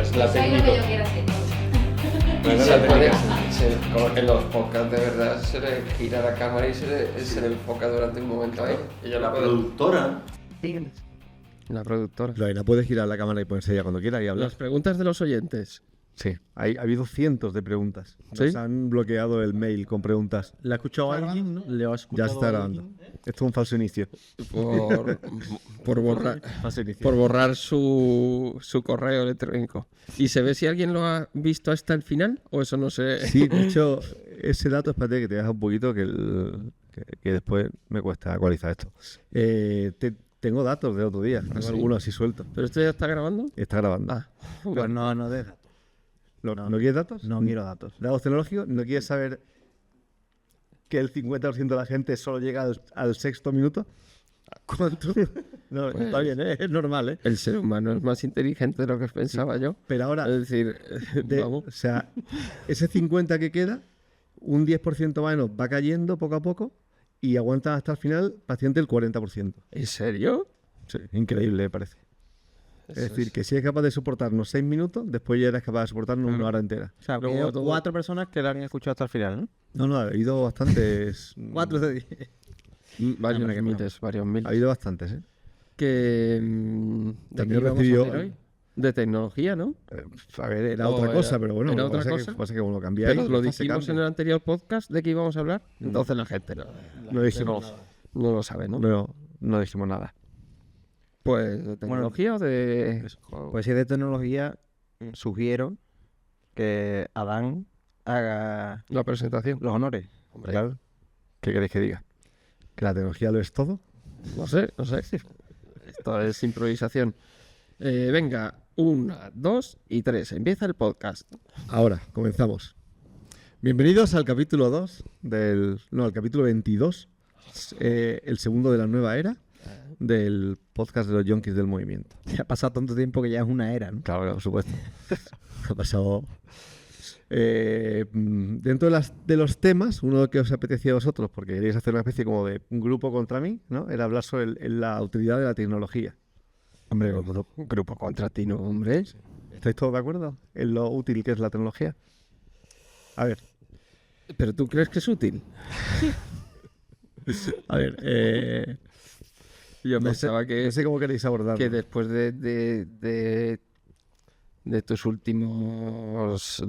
es la Eso es lo técnica. que yo quiero hacer. No es la técnica. En los podcasts de verdad se le gira la cámara y se le enfoca durante un momento ahí. Y yo La la puedo. productora. La productora. Lorena puede girar la cámara y ponerse ella cuando quiera y hablar. Las preguntas de los oyentes. Sí, ha habido cientos de preguntas. Nos ¿Sí? han bloqueado el mail con preguntas. ¿La ha escuchado alguien? ¿No? ¿Le ha Ya escuchado está grabando. alguien? Esto es un falso inicio. Por borrar, Falso inicio. por borrar su correo electrónico. ¿Y se ve si alguien lo ha visto hasta el final? ¿O eso no se...? Sí, de hecho, ese dato, espérate que te deja un poquito que después me cuesta actualizar esto. Tengo datos de otro día, tengo sí? algunos así sueltos. ¿Pero esto ya está grabando? Está grabando. Ah, Pues no de datos. ¿No quieres datos? No quiero datos. ¿Datos tecnológicos? ¿No quieres saber que el 50% de la gente solo llega al sexto minuto? ¿Cuánto? No, Pues- está bien, es normal, ¿eh? el ser humano es más inteligente de lo que pensaba yo. Pero ahora, Es decir, vamos. o sea, ese 50 que queda, un 10% menos va cayendo poco a poco y aguanta hasta el final paciente el 40%. ¿En serio? Sí, increíble, me parece. Es decir, que si es capaz de soportarnos 6 minutos, después ya eres capaz de soportarnos una hora entera. O sea, Luego hay todo- 4 personas que la han escuchado hasta el final, ¿no? No, ha habido bastantes. 4 de 10. Varios hombre, que miles, varios miles. Ha habido bastantes, ¿eh? Que... ¿De También qué íbamos a recibió- hablar hoy? De tecnología, ¿no? A ver, era No, otra cosa, era- pero bueno, ¿era lo que otra pasa cosa? pasa que como lo cambié Pero ahí, lo se dijimos en cambia. el anterior podcast de que íbamos a hablar. Entonces la gente no dijimos, no lo sabe, ¿no? No dijimos nada. Pues de tecnología o de... Pues si es de tecnología, sugiero que Adán haga La presentación. los honores. Hombre, Claro. ¿Qué queréis que diga? ¿Que la tecnología lo es todo? no sé. Esto es improvisación. Venga, 1, 2 y 3. Empieza el podcast. Ahora, comenzamos. Bienvenidos al capítulo 2 al capítulo 22, el segundo de la nueva era del podcast de los Yonkis del Movimiento. Ya ha pasado tanto tiempo que ya es una era, ¿no? Claro, por supuesto. Ha pasado. Dentro de los temas, uno que os apetecía a vosotros, porque queréis hacer una especie como de un grupo contra mí, ¿no? Era hablar sobre la utilidad de la tecnología. Hombre, grupo contra ti, ¿no, hombre? ¿Estáis todos de acuerdo en lo útil que es la tecnología? A ver, ¿Pero tú crees que es útil? Yo no sé, pensaba que... no sé cómo queréis abordarlo. que después de tus últimos,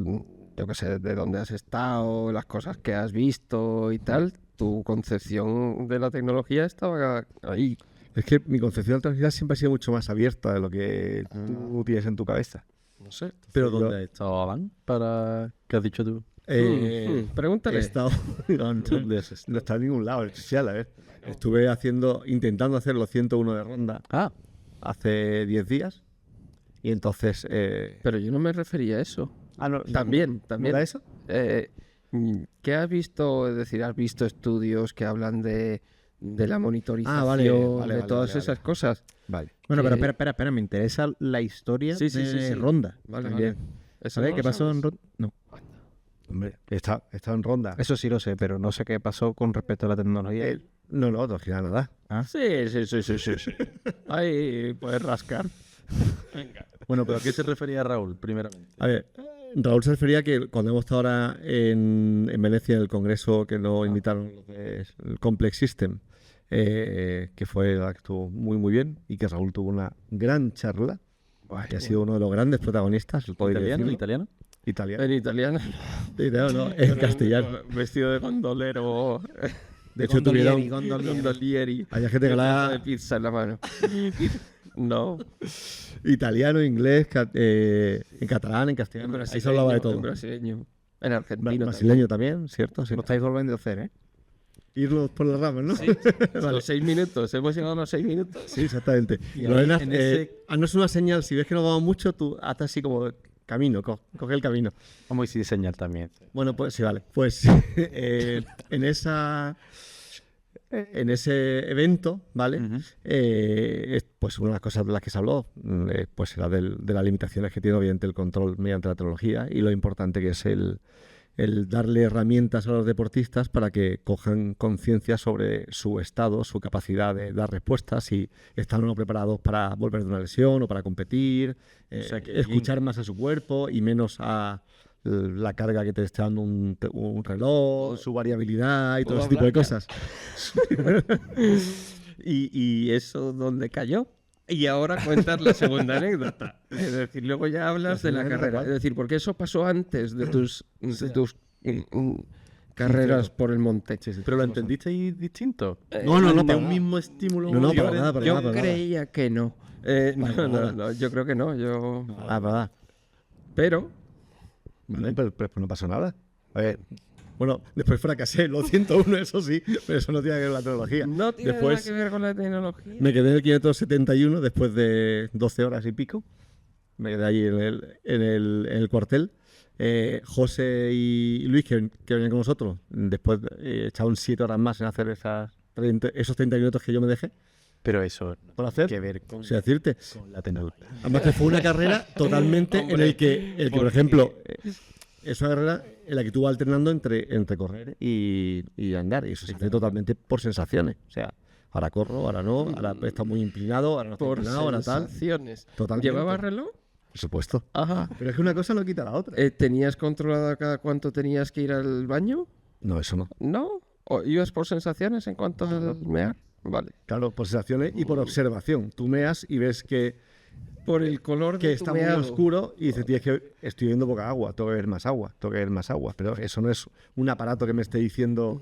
yo qué sé, de dónde has estado, las cosas que has visto y tal, tu concepción de la tecnología estaba ahí. Es que mi concepción de la tecnología siempre ha sido mucho más abierta de lo que tú tienes en tu cabeza. No sé. ¿Pero Yo- dónde ha estado Adán? ¿Para qué has dicho tú? Pregúntale. He estado... no está en ningún lado, en especial, a ver. Estuve intentando hacer los 101 de ronda Ah, hace 10 días y entonces... Pero yo no me refería a eso. no, También. ¿no era eso? ¿Qué has visto? Es decir, ¿has visto estudios que hablan de la monitorización, vale, de todas vale. esas cosas? Vale. bueno, pero Que- espera, me interesa la historia Sí, sí, de sí, sí. Ronda. Vale, También. vale. ¿Eso ¿Sabes no qué lo pasó sabes? en Ronda? No, Hombre, está en ronda. eso sí lo sé, pero no sé qué pasó con respecto a la tecnología. No, no gira nada. Sí. Ahí puedes rascar. Bueno, pero ¿a qué se refería Raúl, primeramente? A ver, Raúl se refería que cuando hemos estado ahora en Venecia, en el congreso que nos invitaron los de el Complex System, que fue la que estuvo muy muy bien y que Raúl tuvo una gran charla y ha sido uno de los grandes protagonistas, podría decirlo. ¿Italiano? Italiano. En italiano. No, en castellano. Vestido de gondolero. De hecho, tuvieron... Gondolieri. Había gente que Con hablaba de pizza en la mano. No. italiano, inglés, en catalán, en castellano. Ahí se hablaba de todo. En brasileño. En argentino. Brasileño también, ¿cierto? Sí. Lo estáis volviendo a hacer, ¿eh? Irnos por las ramas, ¿no? Vale. Los 6 minutos. Hemos llegado a los 6 minutos. Sí, exactamente. Y Lorena, en ese- haznos una señal. Si ves que nos vamos mucho, tú hazte así como camino, coge el camino. Vamos a ir señal también. Bueno, pues sí, vale. Pues en ese evento, ¿vale? Ujú. Pues una de las cosas de las que se habló, pues era de las limitaciones que tiene obviamente el control mediante la tecnología y lo importante que es el el darle herramientas a los deportistas para que cojan conciencia sobre su estado, su capacidad de dar respuestas, si están o no preparados para volver de una lesión o para competir, O sea que escuchar más a su cuerpo y menos a la carga que te está dando un reloj, su variabilidad y todo ese tipo de cosas. ¿Y eso dónde cayó? Y ahora cuentas la segunda anécdota. Es decir, luego ya hablas de la carrera. Es decir, porque eso pasó antes de tus carreras por el monte. ¿Pero lo entendisteis distinto? No, De para un nada. mismo estímulo. No, muy para diferente. nada, para Yo nada, para nada. creía que no. No, yo creo que no. Para nada. Pero Vale, pero no pasó nada. A ver, bueno, después fracasé, lo 101, eso sí, pero eso no tiene que ver con la tecnología. no tiene Después nada que ver con la tecnología. me quedé en el 571 después de 12 horas y pico. Me quedé allí en el cuartel. José y Luis, que venían con nosotros, después echaron 7 horas más en hacer esos 30 minutos que yo me dejé Pero eso no por hacer. tiene que ver con, O sea, decirte. con la tecnología. Además que fue una carrera totalmente en el que por ejemplo, es una carrera en la que tú vas alternando entre correr y andar. Y eso se hace totalmente por sensaciones. O sea, ahora corro, ahora no, ahora está muy inclinado, ahora no está Por inclinado, ahora tal. sensaciones. Totalmente. ¿Llevabas reloj? Por supuesto. Ajá. Pero es que una cosa no quita la otra. ¿Tenías controlado cada cuánto tenías que ir al baño? No, eso no. ¿No? ¿O ibas por sensaciones en cuanto al mear? Vale. Claro, por sensaciones y por observación. Tú meas y ves que Por el color que de está tu muy meado. oscuro y dices, "Tío, es que estoy viendo poca agua, tengo que ver más agua, tengo que ver más agua". Pero eso no es un aparato que me esté diciendo,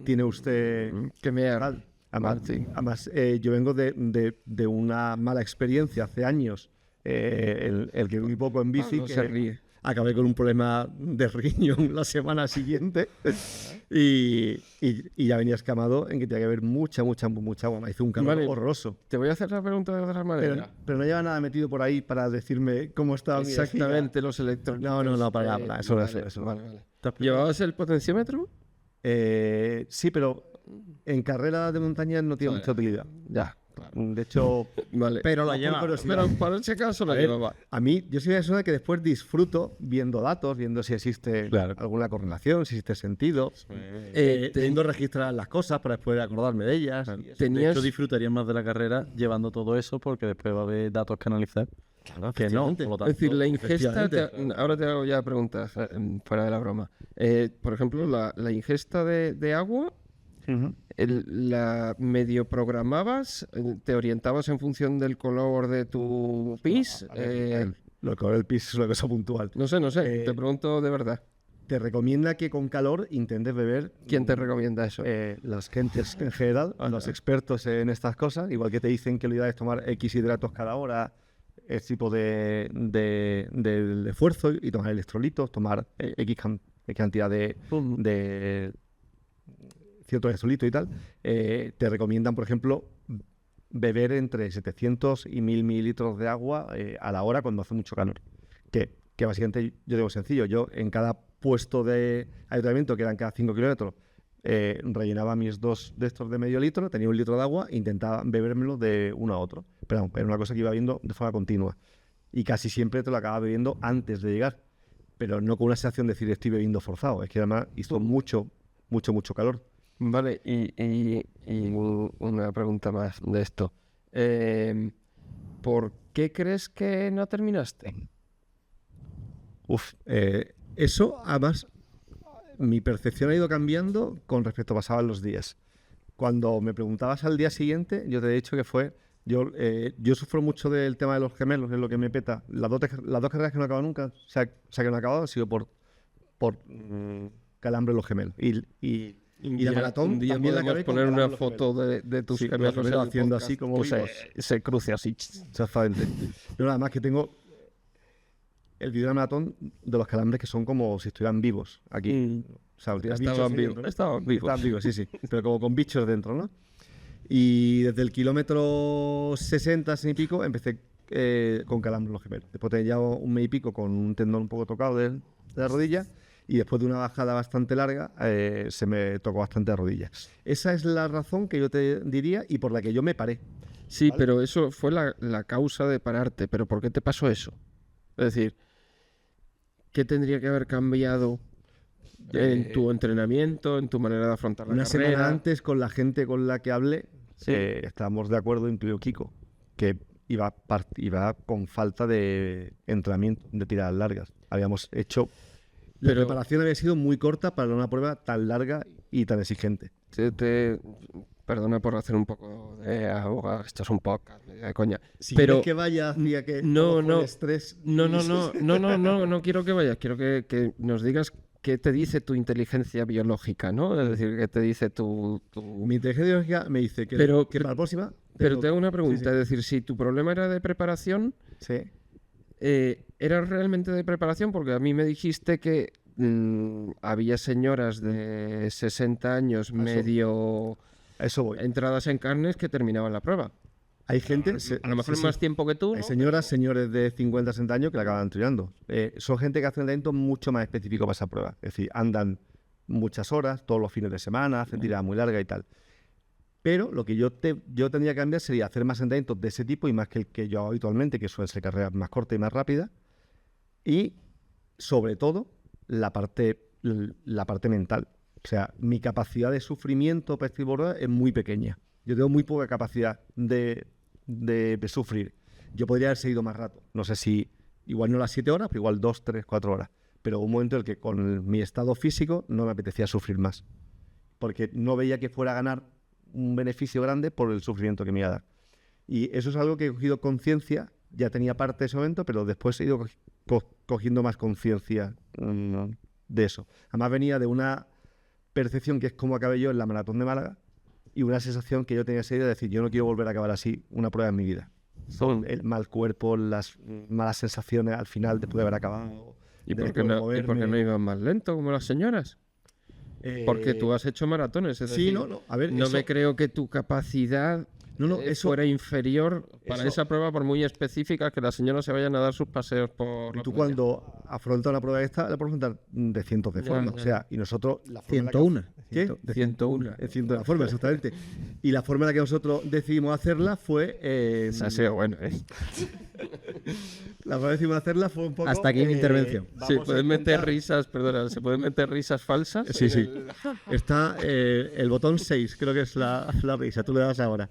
tiene usted Que mear. tal. Además, yo vengo de una mala experiencia hace años, el que muy poco en bici, no que se ríe. acabé con un problema de riñón la semana siguiente y ya venía escamado en que tenía que haber mucha agua. Me hizo un calor Vale. horroroso. Te voy a hacer la pregunta de otra manera. Pero no lleva nada metido por ahí para decirme cómo estaba mi vejiga. Exactamente, los electrones. No, para nada, eso no, vale, eso no. vale, vale. ¿Llevabas el potenciómetro? Sí, pero en carrera de montaña no tiene mucha utilidad. Ya, claro. De hecho, Vale. pero la lleva. Pero para ese caso la A ver, llevaba. a mí, yo soy una persona que después disfruto viendo datos, viendo si existe Claro. alguna correlación, si existe sentido, teniendo registradas las cosas para después acordarme de ellas. De Tenías... hecho, disfrutarías más de la carrera llevando todo eso porque después va a haber datos que analizar. Claro, Que no, por lo Es tanto, decir, la ingesta, efectivamente. ahora te hago ya preguntas fuera de la broma. Por ejemplo, la ingesta de agua, la medio programabas, te orientabas en función del color de tu pis. Lo que el pis es una cosa puntual. No sé, te pregunto de verdad. Te recomienda que con calor intentes beber. ¿Quién te recomienda eso? Las gentes en general, los expertos en estas cosas, igual que te dicen que lo ideal es tomar X hidratos cada hora, este tipo de esfuerzo y tomar electrolitos, tomar X cantidad de ciertos electrolitos y tal, te recomiendan, por ejemplo, beber entre 700 y 1000 mililitros de agua a la hora cuando hace mucho calor. Que básicamente, yo digo sencillo, yo en cada puesto de ayuntamiento, que eran cada 5 kilómetros, rellenaba mis 2 de estos de medio litro, tenía 1 litro de agua e intentaba bebérmelo de uno a otro. Pero era una cosa que iba viendo de forma continua. Y casi siempre te lo acababa bebiendo antes de llegar. Pero no con una sensación de decir estoy bebiendo forzado. Es que además hizo mucho calor. Vale, y una pregunta más de esto. ¿Por qué crees que no terminaste? Eso, además, mi percepción ha ido cambiando con respecto a pasaban los días. Cuando me preguntabas al día siguiente, yo te he dicho que fue... Yo sufro mucho del tema de los gemelos, es lo que me peta. Las dos carreras que no acabo nunca, o sea, que no he acabado, ha sido por calambre en los gemelos. Y la maratón un día también la podemos acabé con poner una calambre en los foto gemelos. de tus Sí, gemelos los gemelos en el haciendo podcast, así como que vivos. se cruce así. Exactamente. Yo nada más que tengo el vídeo de la maratón de los calambres que son como si estuvieran vivos aquí. O sea, tienes bichos Estaban ahí vivos. dentro, ¿no? Estaban vivos. Estaban vivos, sí. Pero como con bichos dentro, ¿no? Y desde el kilómetro 60 y pico empecé con calambres en los gemelos. Después tenía ya un mes y pico con un tendón un poco tocado de la rodilla. Y después de una bajada bastante larga, se me tocó bastante la rodilla. Esa es la razón que yo te diría y por la que yo me paré. Sí, ¿Vale? pero eso fue la causa de pararte. ¿Pero por qué te pasó eso? Es decir, ¿qué tendría que haber cambiado En tu entrenamiento, en tu manera de afrontar la Una carrera. semana antes, con la gente con la que hablé, Sí. estábamos de acuerdo, incluido Kiko, que iba con falta de entrenamiento, de tiradas largas. Habíamos hecho... La preparación había sido muy corta para una prueba tan larga y tan exigente. Perdona por hacer un poco de abogado, esto es un podcast, de coña. Si pero quieres que vaya hacia que no, todo fue no. el estrés... no quiero que vayas, quiero que nos digas qué te dice tu inteligencia biológica, ¿no? Es decir, qué te dice tu... Mi inteligencia biológica me dice que, Pero- que para la próxima... Pero te hago una pregunta, Sí, sí. es decir, si tu problema era de preparación, Sí. ¿era realmente de preparación? Porque a mí me dijiste que había señoras de 60 años medio A eso voy. entradas en carnes que terminaban la prueba. Hay gente... A lo mejor en más tiempo que tú, Hay ¿no? señoras, señores de 50, 60 años que la acaban estudiando. Son gente que hace un entrenamiento mucho más específico para esa prueba. Es decir, andan muchas horas, todos los fines de semana, hacen tiradas muy largas y tal. Pero lo que yo tendría que cambiar sería hacer más entrenamientos de ese tipo y más que el que yo hago habitualmente, que suelen ser carreras más cortas y más rápidas. Y, sobre todo, la parte mental. O sea, mi capacidad de sufrimiento para bordar es muy pequeña. Yo tengo muy poca capacidad de sufrir. Yo podría haber seguido más rato. No sé si, igual no las 7 horas, pero igual 2, 3, 4 horas. Pero hubo un momento en el que con mi estado físico no me apetecía sufrir más. Porque no veía que fuera a ganar un beneficio grande por el sufrimiento que me iba a dar. Y eso es algo que he cogido conciencia. Ya tenía parte de ese momento, pero después he ido cogiendo más conciencia de eso. Además venía de una percepción que es como acabé yo en la maratón de Málaga y una sensación que yo tenía ese día de decir, yo no quiero volver a acabar así una prueba en mi vida. Son el mal cuerpo, las malas sensaciones al final después de haber acabado. ¿Y de por qué poder no, y por qué moverme. no ibas más lento como las señoras? Porque tú has hecho maratones, es Sí, decir, no. A ver, no eso- me creo que tu capacidad eso- fuera inferior para eso- esa prueba, por muy específica, que las señoras se vayan a dar sus paseos por la Tú playa. cuando afrontas una prueba esta, la puedes afrontar de cientos de Ya, formas. ya. O sea, y nosotros... La forma en la que- 101. ¿Qué? De 101. En cientos de formas, exactamente. Y la forma en la que nosotros decidimos hacerla fue... Esa ha sido bueno, ¿eh? La forma que decidimos hacerla fue un poco... Hasta aquí mi intervención. Sí, vamos a pueden meter intentar- risas, perdona, ¿se pueden meter risas falsas? Sí, sí. Está el botón 6, creo que es la risa. Tú le das ahora.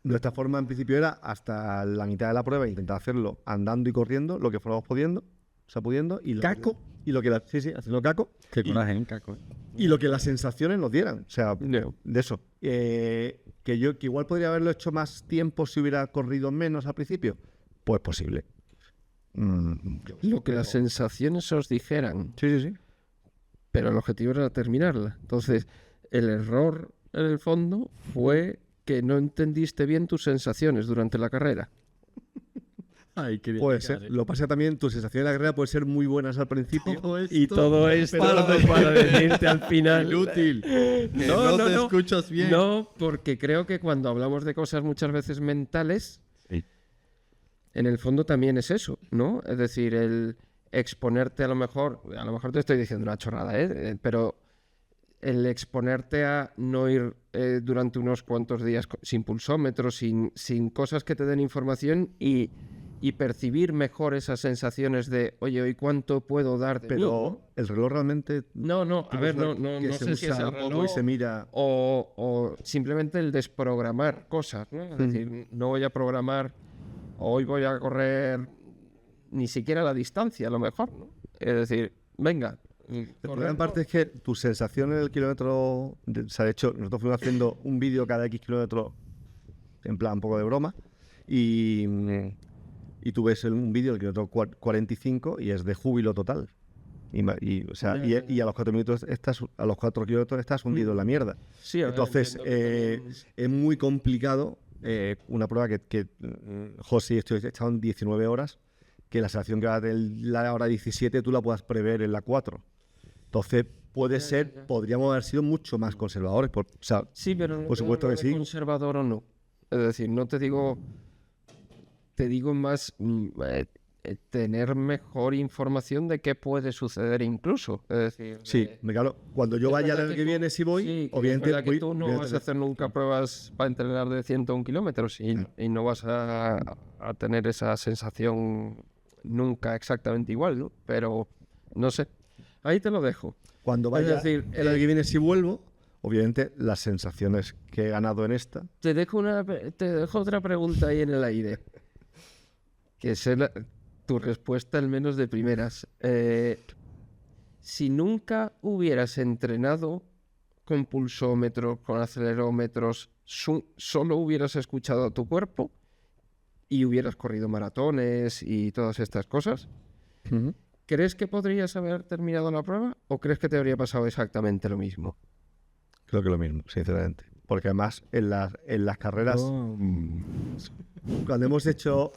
Nuestra forma en principio era hasta la mitad de la prueba intentar hacerlo andando y corriendo, lo que fuéramos pudiendo, y lo ¿Caco? y lo que sí, haciendo caco. Qué coraje, ¿eh, Caco? Y lo que las sensaciones nos dieran. O sea, No. de eso. Que igual podría haberlo hecho más tiempo si hubiera corrido menos al principio. Pues posible. Lo que las sensaciones os dijeran, Sí. pero el objetivo era terminarla. Entonces, el error, en el fondo, fue que no entendiste bien tus sensaciones durante la carrera. Ay, qué bien. Puede ser. Lo pasa también, tus sensaciones de la carrera pueden ser muy buenas al principio. Y todo esto para decirte al final... Inútil. No te escuchas bien. No, porque creo que cuando hablamos de cosas muchas veces mentales, Sí. en el fondo también es eso, ¿no? Es decir, el exponerte a lo mejor te estoy diciendo una chorrada, pero el exponerte a no ir durante unos cuantos días sin pulsómetro, sin cosas que te den información y percibir mejor esas sensaciones de, oye, ¿hoy cuánto puedo dar de mí? Pero el reloj realmente... No, a ver, no que se sé si es usa el poco reloj y se mira... o simplemente el desprogramar cosas, ¿no? Es decir, no voy a programar, hoy voy a correr ni siquiera la distancia, a lo mejor, ¿no? Es decir, venga, El problema en parte es que tu sensación en el kilómetro... O sea, de hecho, nosotros fuimos haciendo un vídeo cada X kilómetros, en plan un poco de broma, y tú ves un vídeo del kilómetro 45 y es de júbilo total. Y a los 4 minutos a los 4 kilómetros estás hundido en la mierda. Sí, a ver, Entonces, entiendo que es muy complicado una prueba que José y estoy echado en 19 horas, que la sensación que va a tener la hora 17 tú la puedas prever en la 4. Entonces, podríamos haber sido mucho más conservadores. sí, pero por supuesto que sí. Conservador o no. Es decir, no te digo más tener mejor información de qué puede suceder incluso. Es decir, Sí, claro, cuando yo vaya el año que viene, si voy, sí, que obviamente es verdad que voy- tú no voy a vas a tener- hacer nunca pruebas para entrenar de 101 kilómetros y no vas a tener esa sensación nunca exactamente igual, ¿no? Pero no sé. Ahí te lo dejo. Cuando vaya Es decir, el año que viene, si vuelvo, obviamente las sensaciones que he ganado en esta. Te dejo otra pregunta ahí en el aire. Que es tu respuesta al menos de primeras. Si nunca hubieras entrenado con pulsómetros, con acelerómetros, solo hubieras escuchado a tu cuerpo y hubieras corrido maratones y todas estas cosas, ¿crees que podrías haber terminado la prueba o crees que te habría pasado exactamente lo mismo? Creo que lo mismo, sinceramente. Porque además en las carreras, cuando hemos hecho,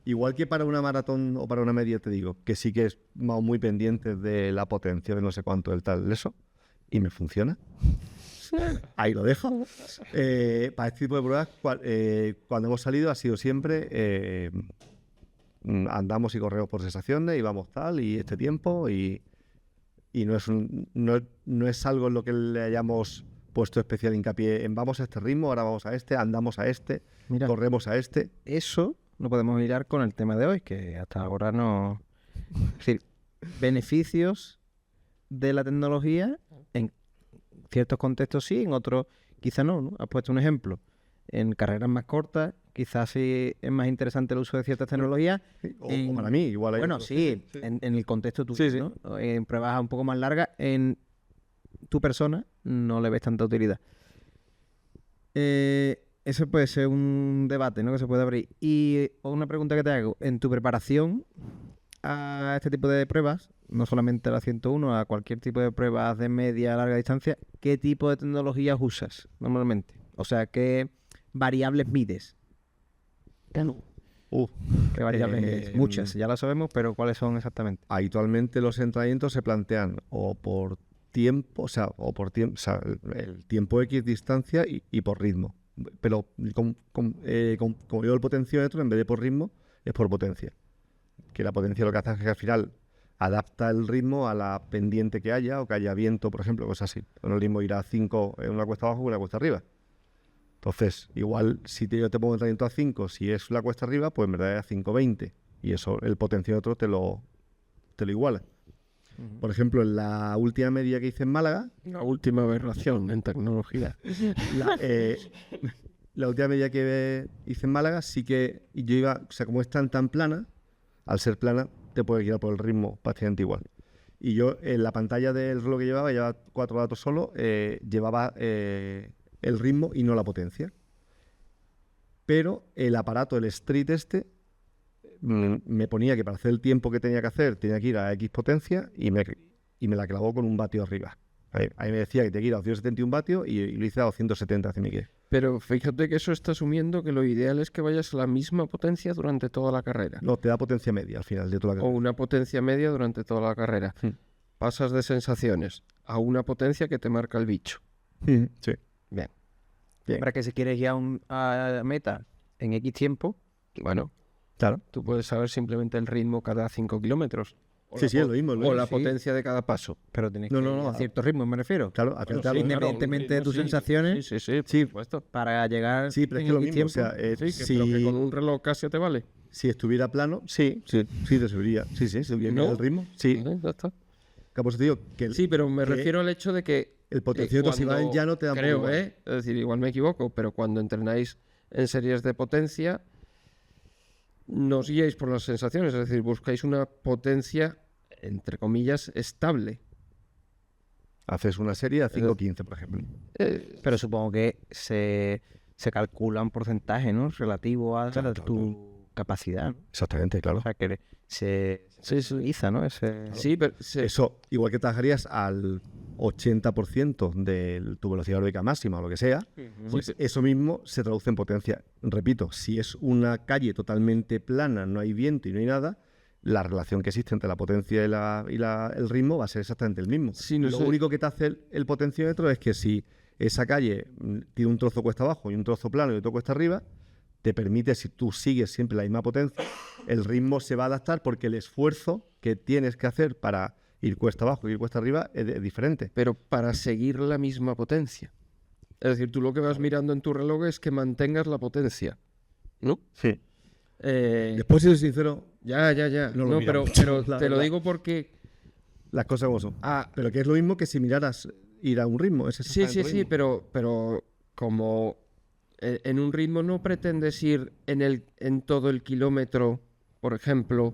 igual que para una maratón o para una media, te digo, que sí que es muy pendiente de la potencia de no sé cuánto del tal, eso, y me funciona. Ahí lo dejo. Para este tipo de pruebas, cuando hemos salido ha sido siempre andamos y corremos por sensaciones y vamos tal y este tiempo y no es algo en lo que le hayamos puesto especial hincapié en vamos a este ritmo, ahora vamos a este, andamos a este, Mira, corremos a este. eso lo podemos mirar con el tema de hoy, que hasta ahora no... Es decir, beneficios de la tecnología en ciertos contextos sí, en otros quizá no. Has puesto un ejemplo. En carreras más cortas, quizás sí es más interesante el uso de ciertas tecnologías. O para mí, igual hay Bueno, otros. sí, en el contexto tuyo, Sí, sí. ¿no? En pruebas un poco más largas, en tu persona no le ves tanta utilidad. Eso puede ser un debate, ¿no? Que se puede abrir. Y una pregunta que te hago, en tu preparación a este tipo de pruebas, no solamente a la 101, a cualquier tipo de pruebas de media, larga distancia, ¿qué tipo de tecnologías usas normalmente? O sea, ¿qué variables mides? ¿Qué variables mides? Muchas, ya las sabemos, pero ¿cuáles son exactamente? Habitualmente los entrenamientos se plantean o por tiempo, o sea, el tiempo X distancia y por ritmo. Pero como yo el potenciómetro, en vez de por ritmo, es por potencia. Que la potencia lo que hace es que al final adapta el ritmo a la pendiente que haya o que haya viento, por ejemplo, cosas así. Con el ritmo irá a 5 en una cuesta abajo o una cuesta arriba. Entonces, igual si yo te pongo un entrenamiento a 5, si es la cuesta arriba, pues en verdad es a 5,20. Y eso el potenciómetro te lo iguala. Por ejemplo, en la última media que hice en Málaga, La última aberración en tecnología. la última media que hice en Málaga, sí que yo iba, o sea, como es tan plana, al ser plana, te puedes guiar por el ritmo prácticamente igual. Y yo en la pantalla del reloj que llevaba 4 datos solo, llevaba el ritmo y no la potencia. Pero el aparato, el Street me ponía que para hacer el tiempo que tenía que hacer, tenía que ir a X potencia y me la clavó con un vatio arriba. Ahí me decía que tenía que ir a 271 vatios y lo hice a 270, si me quieres. Pero fíjate que eso está asumiendo que lo ideal es que vayas a la misma potencia durante toda la carrera. No, te da potencia media al final de toda la O carrera. una potencia media durante toda la carrera. Pasas de sensaciones a una potencia que te marca el bicho. Sí. Bien. Para que si quieres ir a meta en X tiempo, Bueno, Claro. tú puedes saber simplemente el ritmo cada 5 kilómetros. Sí, es lo mismo. O la sí. potencia de cada paso. pero tienes No, que no, ir no, a cierto ritmo, me refiero. Claro, al Bueno, final, sí, claro. independientemente de tus Sí, sensaciones, Sí, por supuesto. para llegar Sí, pero es en que lo X mismo. O tiempo. sea, Sí, pero que con un reloj Casio te vale. si estuviera plano, sí, te subiría. Sí, subiría ¿No? el ritmo. Sí. Vale, ya está. Que por eso te digo que Sí, pero me que refiero al hecho de que el potenciómetro si va en cuando- llano te da un poco creo, igual. es decir, igual me equivoco, pero cuando entrenáis en series de potencia, no os guiáis por las sensaciones, es decir, buscáis una potencia, entre comillas, estable. Haces una serie a 5,15, por ejemplo. Pero supongo que se calcula un porcentaje, ¿no? Relativo a Claro, tu capacidad, ¿no? Exactamente, claro. O sea, que se utiliza, ¿no? Sí, pero Eso, igual que trabajarías al 80% de tu velocidad aeróbica máxima o lo que sea, pues eso mismo se traduce en potencia. Repito, si es una calle totalmente plana, no hay viento y no hay nada, la relación que existe entre la potencia y el ritmo va a ser exactamente el mismo. Sí, no lo sé. único que te hace el potenciómetro es que si esa calle tiene un trozo cuesta abajo y un trozo plano y otro cuesta arriba, te permite, si tú sigues siempre la misma potencia, el ritmo se va a adaptar porque el esfuerzo que tienes que hacer para ir cuesta abajo y ir cuesta arriba es diferente. pero para seguir la misma potencia. Es decir, tú lo que vas mirando en tu reloj es que mantengas la potencia, ¿no? Sí. Eh, Después, si soy sincero, Ya. No lo No, miramos, pero la te lo verdad. digo porque Las cosas como son. Ah, Pero que es lo mismo que si miraras ir a un ritmo. Es sí, exactamente lo mismo. pero como en un ritmo no pretendes ir en todo el kilómetro, por ejemplo,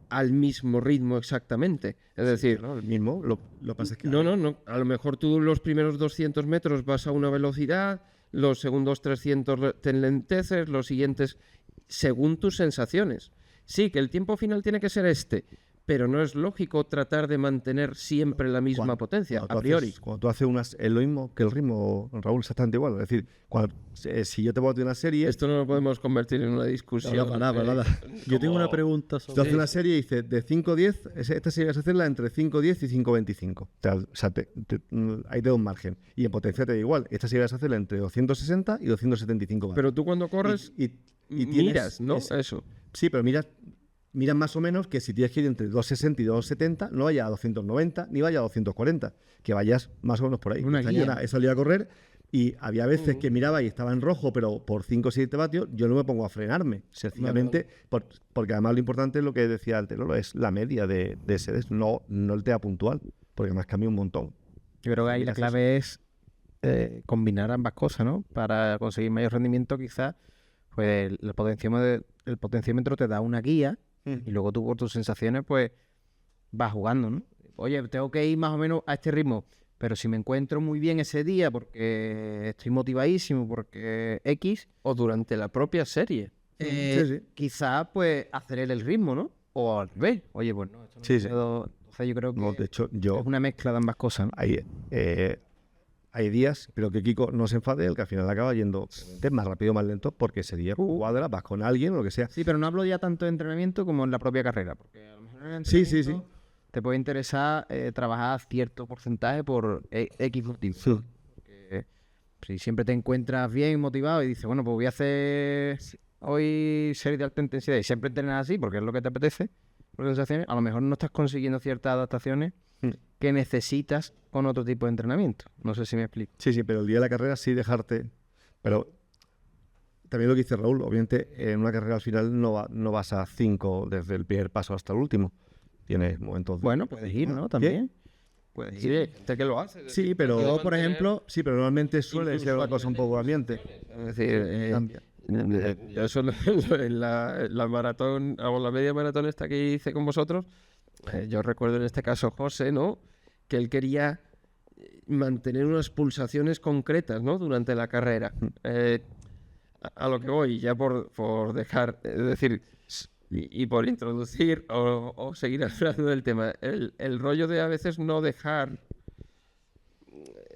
al mismo ritmo exactamente. Es decir, ¿No? El mismo. Lo que pasa es que no. A lo mejor tú los primeros 200 metros vas a una velocidad, los segundos 300 te enlenteces, los siguientes según tus sensaciones. Sí, que el tiempo final tiene que ser este, pero no es lógico tratar de mantener siempre la misma potencia, a priori. Cuando tú haces unas, es lo mismo que el ritmo, Raúl, exactamente igual. Es decir, si yo te pongo una serie... Esto no lo podemos convertir en una discusión. No, para nada. Yo tengo una pregunta Tú sobre... haces una serie y dices de 5.10, esta serie vas a hacerla entre 5.10 y 5.25. O sea, ahí te da un margen. Y en potencia te da igual. Esta serie vas a hacerla entre 260 y 275 vatios. Pero tú cuando corres y miras, ¿no? Eso. Sí, pero miras más o menos que si tienes que ir entre 260 y 270, no vayas a 290 ni vayas a 240, que vayas más o menos por ahí. Una Esta guía. mañana he salido a correr y había veces que miraba y estaba en rojo, pero por 5 o 7 vatios yo no me pongo a frenarme, sencillamente, porque además lo importante es lo que decía antes, Lolo, es la media de ese, no el TEA puntual, porque además cambia un montón. Yo creo que ahí la Miras clave es combinar ambas cosas, ¿no? Para conseguir mayor rendimiento, quizás, pues el potenciómetro te da una guía y luego tú por tus sensaciones, pues vas jugando, ¿no? Oye, tengo que ir más o menos a este ritmo, pero si me encuentro muy bien ese día porque estoy motivadísimo, porque X, O durante la propia serie. Sí. quizás pues acelere el ritmo, ¿no? O al revés. Oye, pues no, esto no Sí. puedo. Entonces yo creo que No, de hecho, es una mezcla de ambas cosas, ¿no? Hay días, pero que Kiko no se enfade, el que al final acaba yendo más rápido, más lento, porque ese día cuadra, vas con alguien o lo que sea. Sí, pero no hablo ya tanto de entrenamiento como en la propia carrera, porque a lo mejor en el Sí. entrenamiento te puede interesar trabajar cierto porcentaje por X motivos. Porque si siempre te encuentras bien motivado y dices, bueno, pues voy a hacer hoy serie de alta intensidad y siempre entrenas así porque es lo que te apetece, por sensaciones, a lo mejor no estás consiguiendo ciertas adaptaciones que necesitas con otro tipo de entrenamiento. No sé si me explico. Sí, pero el día de la carrera sí dejarte. Pero también lo que dice Raúl, obviamente en una carrera al final no vas a 5 desde el primer paso hasta el último. Tienes momentos. Bueno, puedes ir, ¿no? También. Puedes Sí, ir. hay gente que lo hace. Sí, pero Yo, por ejemplo, pero normalmente suele ser una cosa un poco ambiente. Es decir, Cambia. yo eso en la maratón, o la media maratón esta que hice con vosotros, yo recuerdo en este caso José, ¿no? Que él quería mantener unas pulsaciones concretas, ¿no? Durante la carrera. A lo que voy, ya por dejar, es decir, y por introducir o seguir hablando del tema, el rollo de a veces no dejar.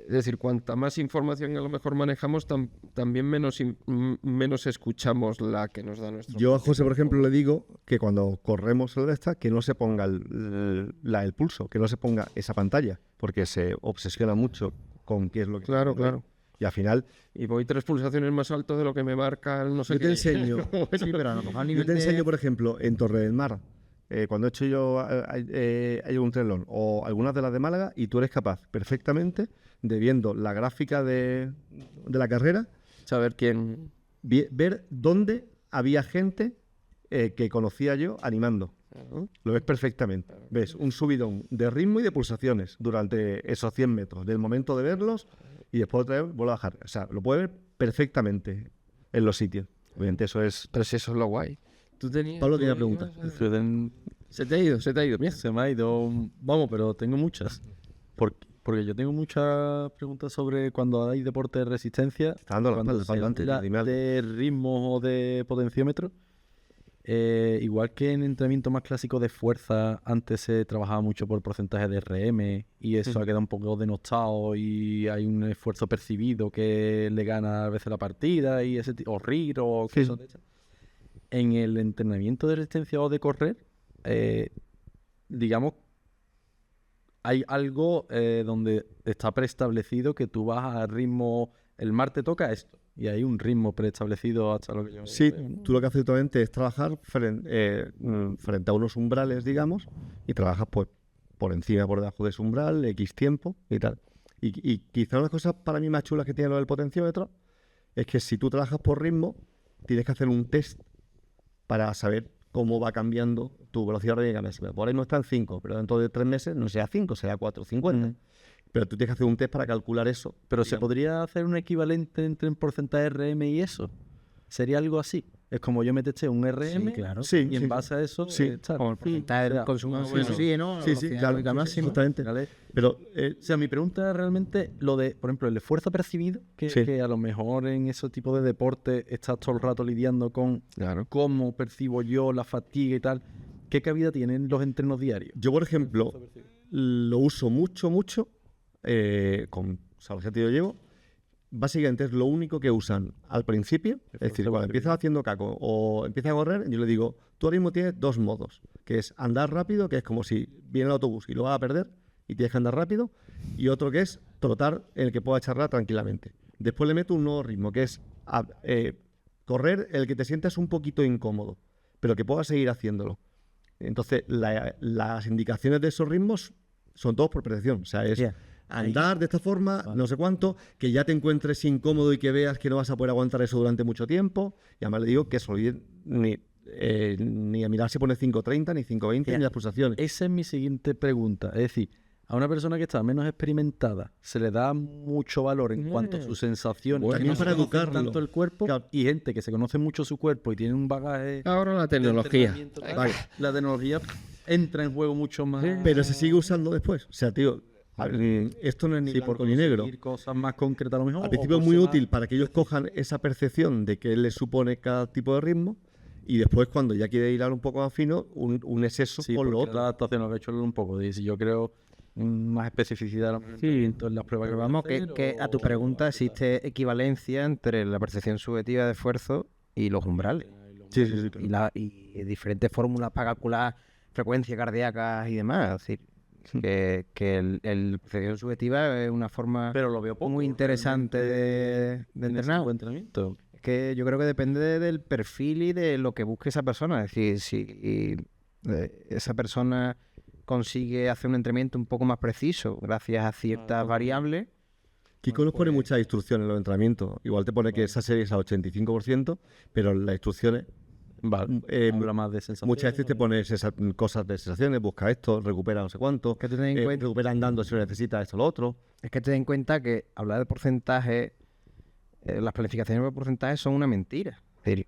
Es decir, cuanta más información a lo mejor manejamos, también menos escuchamos la que nos da nuestro. Yo a José, por ejemplo, le digo que cuando corremos el de esta, que no se ponga el pulso, que no se ponga esa pantalla, porque se obsesiona mucho con qué es lo que... Claro. Y al final... Y voy 3 pulsaciones más alto de lo que me marca el no sé Yo qué. te enseño. Sí, pero a lo mejor a Yo nivel te de- enseño, por ejemplo, en Torre del Mar, cuando he hecho yo hay un triatlón o algunas de las de Málaga, y tú eres capaz perfectamente de, viendo la gráfica de la carrera, Saber quién. ver dónde había gente que conocía yo animando. Claro. Lo ves perfectamente. Ves un subidón de ritmo y de pulsaciones durante esos 100 metros, del momento de verlos y después otra vez vuelve a bajar. O sea, lo puedes ver perfectamente en los sitios. Obviamente eso es... Pero si eso es lo guay. Tú tenías. Pablo tú tiene ibas pregunta. a- Yo Se te ha ido, mira. Se me ha ido. Vamos, pero tengo muchas. Porque yo tengo muchas preguntas sobre cuando hay deporte de resistencia. Está dando la cuando espalda, se Pablo, antes, habla dime algo. de ritmo o de potenciómetro. Igual que en entrenamiento más clásico de fuerza, antes se trabajaba mucho por porcentaje de RM y eso ha quedado un poco denostado y hay un esfuerzo percibido que le gana a veces la partida y ese o RIR o Sí. cosas de esas. En el entrenamiento de resistencia o de correr, digamos, hay algo donde está preestablecido que tú vas a ritmo, el mar te toca esto, y hay un ritmo preestablecido hasta lo que yo Sí, veo, ¿no? tú lo que haces actualmente es trabajar frente a unos umbrales, digamos, y trabajas pues por encima, por debajo de ese umbral, X tiempo y tal. Y quizá una de las cosas para mí más chulas que tiene lo del potenciómetro es que si tú trabajas por ritmo, tienes que hacer un test para saber cómo va cambiando tu velocidad cardíaca. Por ahí no está en 5, pero dentro de 3 meses no sea 5, sea 4,50. Pero tú tienes que hacer un test para calcular eso. Pero ¿se podría hacer un equivalente entre un porcentaje RM y eso? ¿Sería algo así? Es como yo me testé un RM claro. Sí, y en base a eso... Sí. Como el porcentaje del consumo de oxígeno, Sí, claro, justamente. ¿Vale? Pero O sea, mi pregunta es realmente lo de, por ejemplo, el esfuerzo percibido, que a lo mejor en ese tipo de deporte estás todo el rato lidiando con cómo percibo yo la fatiga y tal. ¿Qué cabida tienen los entrenos diarios? yo, por ejemplo, lo uso mucho, con salud que yo llevo. Básicamente es lo único que usan al principio. Es decir, cuando empiezas haciendo caco o empiezas a correr, yo le digo, tú ahora mismo tienes 2 modos, que es andar rápido, que es como si viene el autobús y lo vas a perder y tienes que andar rápido, y otro que es trotar, en el que puedas charlar tranquilamente. Después le meto un nuevo ritmo, que es correr, el que te sientas un poquito incómodo, pero que puedas seguir haciéndolo. Entonces, las indicaciones de esos ritmos son todos por percepción. O sea, es andar de esta forma, no sé cuánto, que ya te encuentres incómodo y que veas que no vas a poder aguantar eso durante mucho tiempo. Y además le digo que ni a mirar si pone 5.30, ni 5.20, ni las pulsaciones. Esa es mi siguiente pregunta. Es decir, a una persona que está menos experimentada se le da mucho valor en cuanto a sus sensaciones. También no se para conoce educarlo. tanto el cuerpo, Claro. y gente que se conoce mucho su cuerpo y tiene un bagaje... Ahora la de tecnología. entrenamiento, tal. Vale. La tecnología entra en juego mucho más. Pero se sigue usando después. O sea, tío, esto no es ni Sí, por blanco ni negro. conseguir cosas más concretas a lo mejor. Al o principio por es muy ser más- útil para que ellos cojan esa percepción de qué les supone cada tipo de ritmo, y después cuando ya quiere hilar un poco más fino, unes eso Sí, con lo porque otro. la adaptación lo que he hecho es un poco. De si yo creo más especificidad en las pruebas Pero voy a vamos, hacer, que a tu o- pregunta existe equivalencia entre la percepción subjetiva de esfuerzo y los umbrales. Sí, sí, sí. Y diferentes fórmulas para calcular frecuencias cardíacas y demás. Es decir, que el percepción subjetiva es una forma Pero lo veo poco, muy interesante de en ese entrenar. tipo de entrenamiento. Es que yo creo que depende del perfil y de lo que busque esa persona. Es decir, si esa persona consigue hacer un entrenamiento un poco más preciso gracias a ciertas variables, Kiko nos pone muchas instrucciones en los entrenamientos. Igual te pone que esa serie es a 85%, pero las instrucciones Vale, habla más de sensaciones. muchas veces te pones esas cosas de sensaciones, busca esto, recupera no sé cuánto, que te den en cuenta, recupera andando si lo necesitas, esto, lo otro. es que te den cuenta que hablar de porcentaje, las planificaciones por porcentaje son una mentira. Es decir,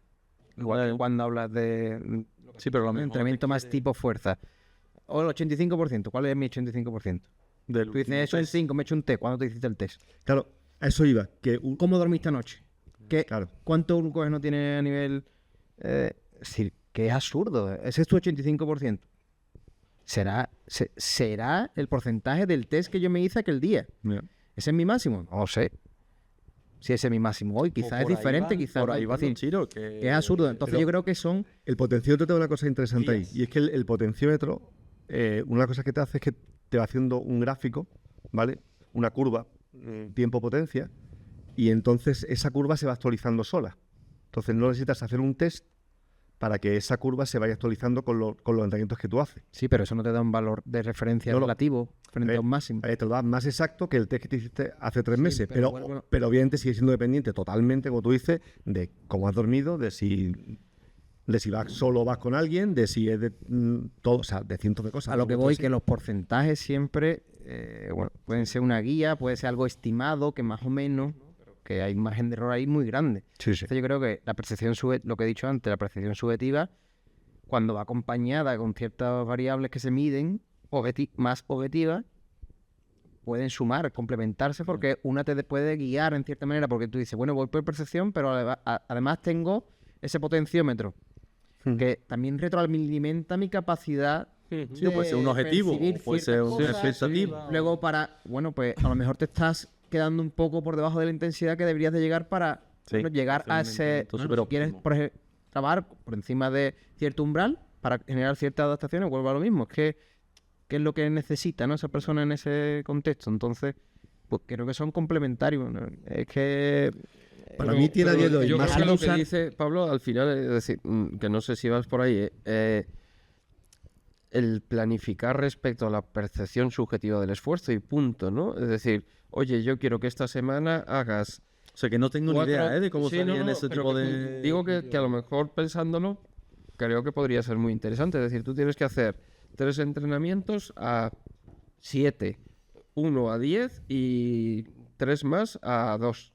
igual que cuando hablas de Sí, pero lo un mejor entrenamiento más tipo fuerza, o el 85%, ¿cuál es mi 85%? del Tú dices, eso es 5, me he hecho un test. ¿Cuándo te hiciste el test? Claro, a eso iba. Que ¿Cómo dormiste anoche? claro, ¿Cuánto glucógeno tiene a nivel...? Es decir, que es absurdo. Ese es tu 85%. ¿Será el porcentaje del test que yo me hice aquel día? mira, ¿Ese es mi máximo? No lo sé. Si ese es mi máximo hoy, quizás es diferente, quizás por no. ahí Es va decir, el tiro, que que es absurdo. Entonces yo creo que son... el potenciómetro te da una cosa interesante ahí. Y es que el potenciómetro, una cosa que te hace es que te va haciendo un gráfico, ¿vale? Una curva, tiempo-potencia, y entonces esa curva se va actualizando sola. Entonces no necesitas hacer un test para que esa curva se vaya actualizando con los entrenamientos que tú haces. Sí, pero eso no te da un valor de referencia No, no. relativo frente a un máximo. Te lo da más exacto que el test que te hiciste hace 3 Sí, meses, pero pero, bueno. pero obviamente sigue siendo dependiente totalmente, como tú dices, de cómo has dormido, de si vas solo o vas con alguien, de si es de todo, o sea, de cientos de cosas. A lo que voy, Sí. que los porcentajes siempre pueden ser una guía, puede ser algo estimado, que más o menos, que hay un margen de error ahí muy grande. Sí, sí. Entonces yo creo que la percepción lo que he dicho antes, la percepción subjetiva, cuando va acompañada con ciertas variables que se miden, más objetivas, pueden sumar, complementarse, porque una te puede guiar en cierta manera, porque tú dices, bueno, voy por percepción, pero además tengo ese potenciómetro, que también retroalimenta mi capacidad. Sí, o puede ser un objetivo, percibir o puede ser ciertas una cosas. expectativa. Luego bueno, pues a lo mejor te estás quedando un poco por debajo de la intensidad que deberías de llegar para Sí, llegar hacer a un ese... entrenamiento Si superóptimo. quieres, por ejemplo, trabajar por encima de cierto umbral para generar ciertas adaptaciones, vuelvo a lo mismo. Es que ¿qué es lo que necesita, ¿no?, esa persona en ese contexto? Entonces, pues creo que son complementarios, ¿no? Es que... Para mí tiene a día de hoy yo más creo que lo usar- que dice Pablo al final es decir, que no sé si vas por ahí, el planificar respecto a la percepción subjetiva del esfuerzo y punto, ¿no? Es decir, oye, yo quiero que esta semana hagas O sea, que no tengo ni idea de cómo Sí, salía no, en no, ese pero tipo que de... digo que a lo mejor pensándolo, creo que podría ser muy interesante. Es decir, tú tienes que hacer 3 entrenamientos a 7, 1 a 10 y 3 más a 2.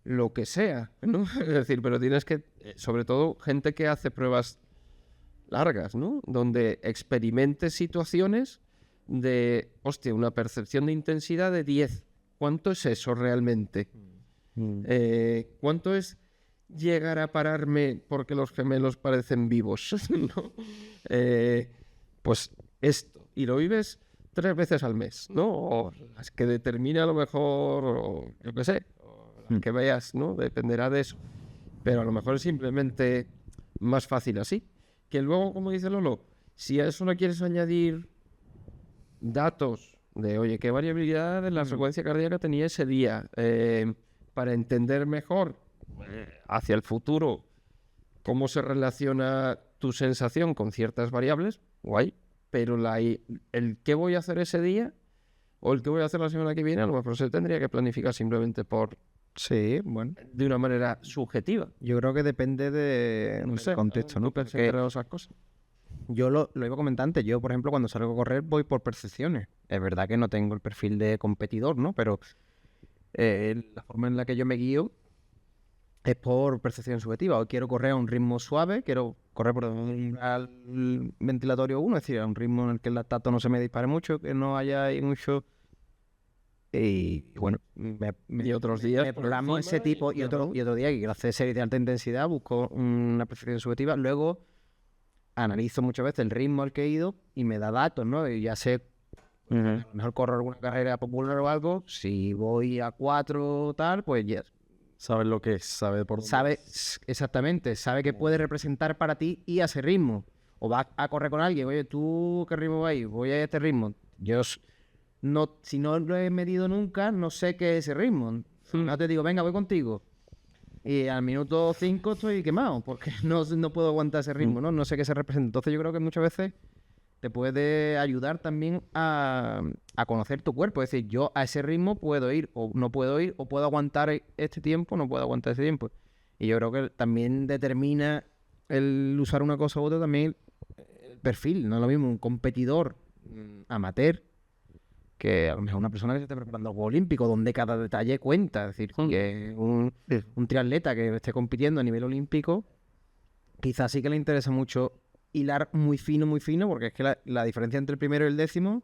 Lo que sea, ¿no? Es decir, pero tienes que, sobre todo, gente que hace pruebas largas, ¿no? Donde experimentes situaciones de, hostia, una percepción de intensidad de 10. ¿Cuánto es eso realmente? ¿Cuánto es llegar a pararme porque los gemelos parecen vivos? ¿No? Pues esto. Y lo vives 3 veces al mes, ¿no? O las que determina a lo mejor, o yo qué sé, o las que veas, ¿no? Dependerá de eso. Pero a lo mejor es simplemente más fácil así. Que luego, como dice Lolo, si a eso le quieres añadir datos de, oye, qué variabilidad en la frecuencia cardíaca tenía ese día, para entender mejor hacia el futuro cómo se relaciona tu sensación con ciertas variables, guay, pero el qué voy a hacer ese día o el qué voy a hacer la semana que viene, a lo mejor se tendría que planificar simplemente Sí, bueno. de una manera subjetiva. Yo creo que depende del contexto, ¿no? ¿Tú qué Porque crees esas cosas? yo lo iba a comentar antes. Yo, por ejemplo, cuando salgo a correr voy por percepciones. Es verdad que no tengo el perfil de competidor, ¿no? Pero la forma en la que yo me guío es por percepción subjetiva. Hoy quiero correr a un ritmo suave, quiero correr por un ventilatorio 1, es decir, a un ritmo en el que el lactato no se me dispare mucho, que no haya ahí mucho... Y bueno, Y otros días me por programo encima ese tipo y otro día que quiero hacer series de alta intensidad, busco una percepción subjetiva, luego analizo muchas veces el ritmo al que he ido y me da datos, ¿no? Y ya sé, a lo mejor corro alguna carrera popular o algo, si voy a 4 o tal, pues ya Sabes lo que es, sabes por dónde sabe exactamente, sabe que puede representar para ti y a ese ritmo. O va a correr con alguien, oye, ¿tú qué ritmo vas? Voy a este ritmo. No, si no lo he medido nunca, no sé qué es ese ritmo. No te digo, venga, voy contigo. Y al minuto 5 estoy quemado, porque no puedo aguantar ese ritmo, ¿no? No sé qué se representa. Entonces yo creo que muchas veces te puede ayudar también a conocer tu cuerpo. Es decir, yo a ese ritmo puedo ir o no puedo ir, o puedo aguantar este tiempo, no puedo aguantar ese tiempo. Y yo creo que también determina el usar una cosa u otra también el perfil. No es lo mismo un competidor amateur que a lo mejor una persona que se esté preparando algo olímpico, donde cada detalle cuenta. Es decir, que un triatleta que esté compitiendo a nivel olímpico, quizás sí que le interesa mucho hilar muy fino, porque es que la diferencia entre el primero y el 10º...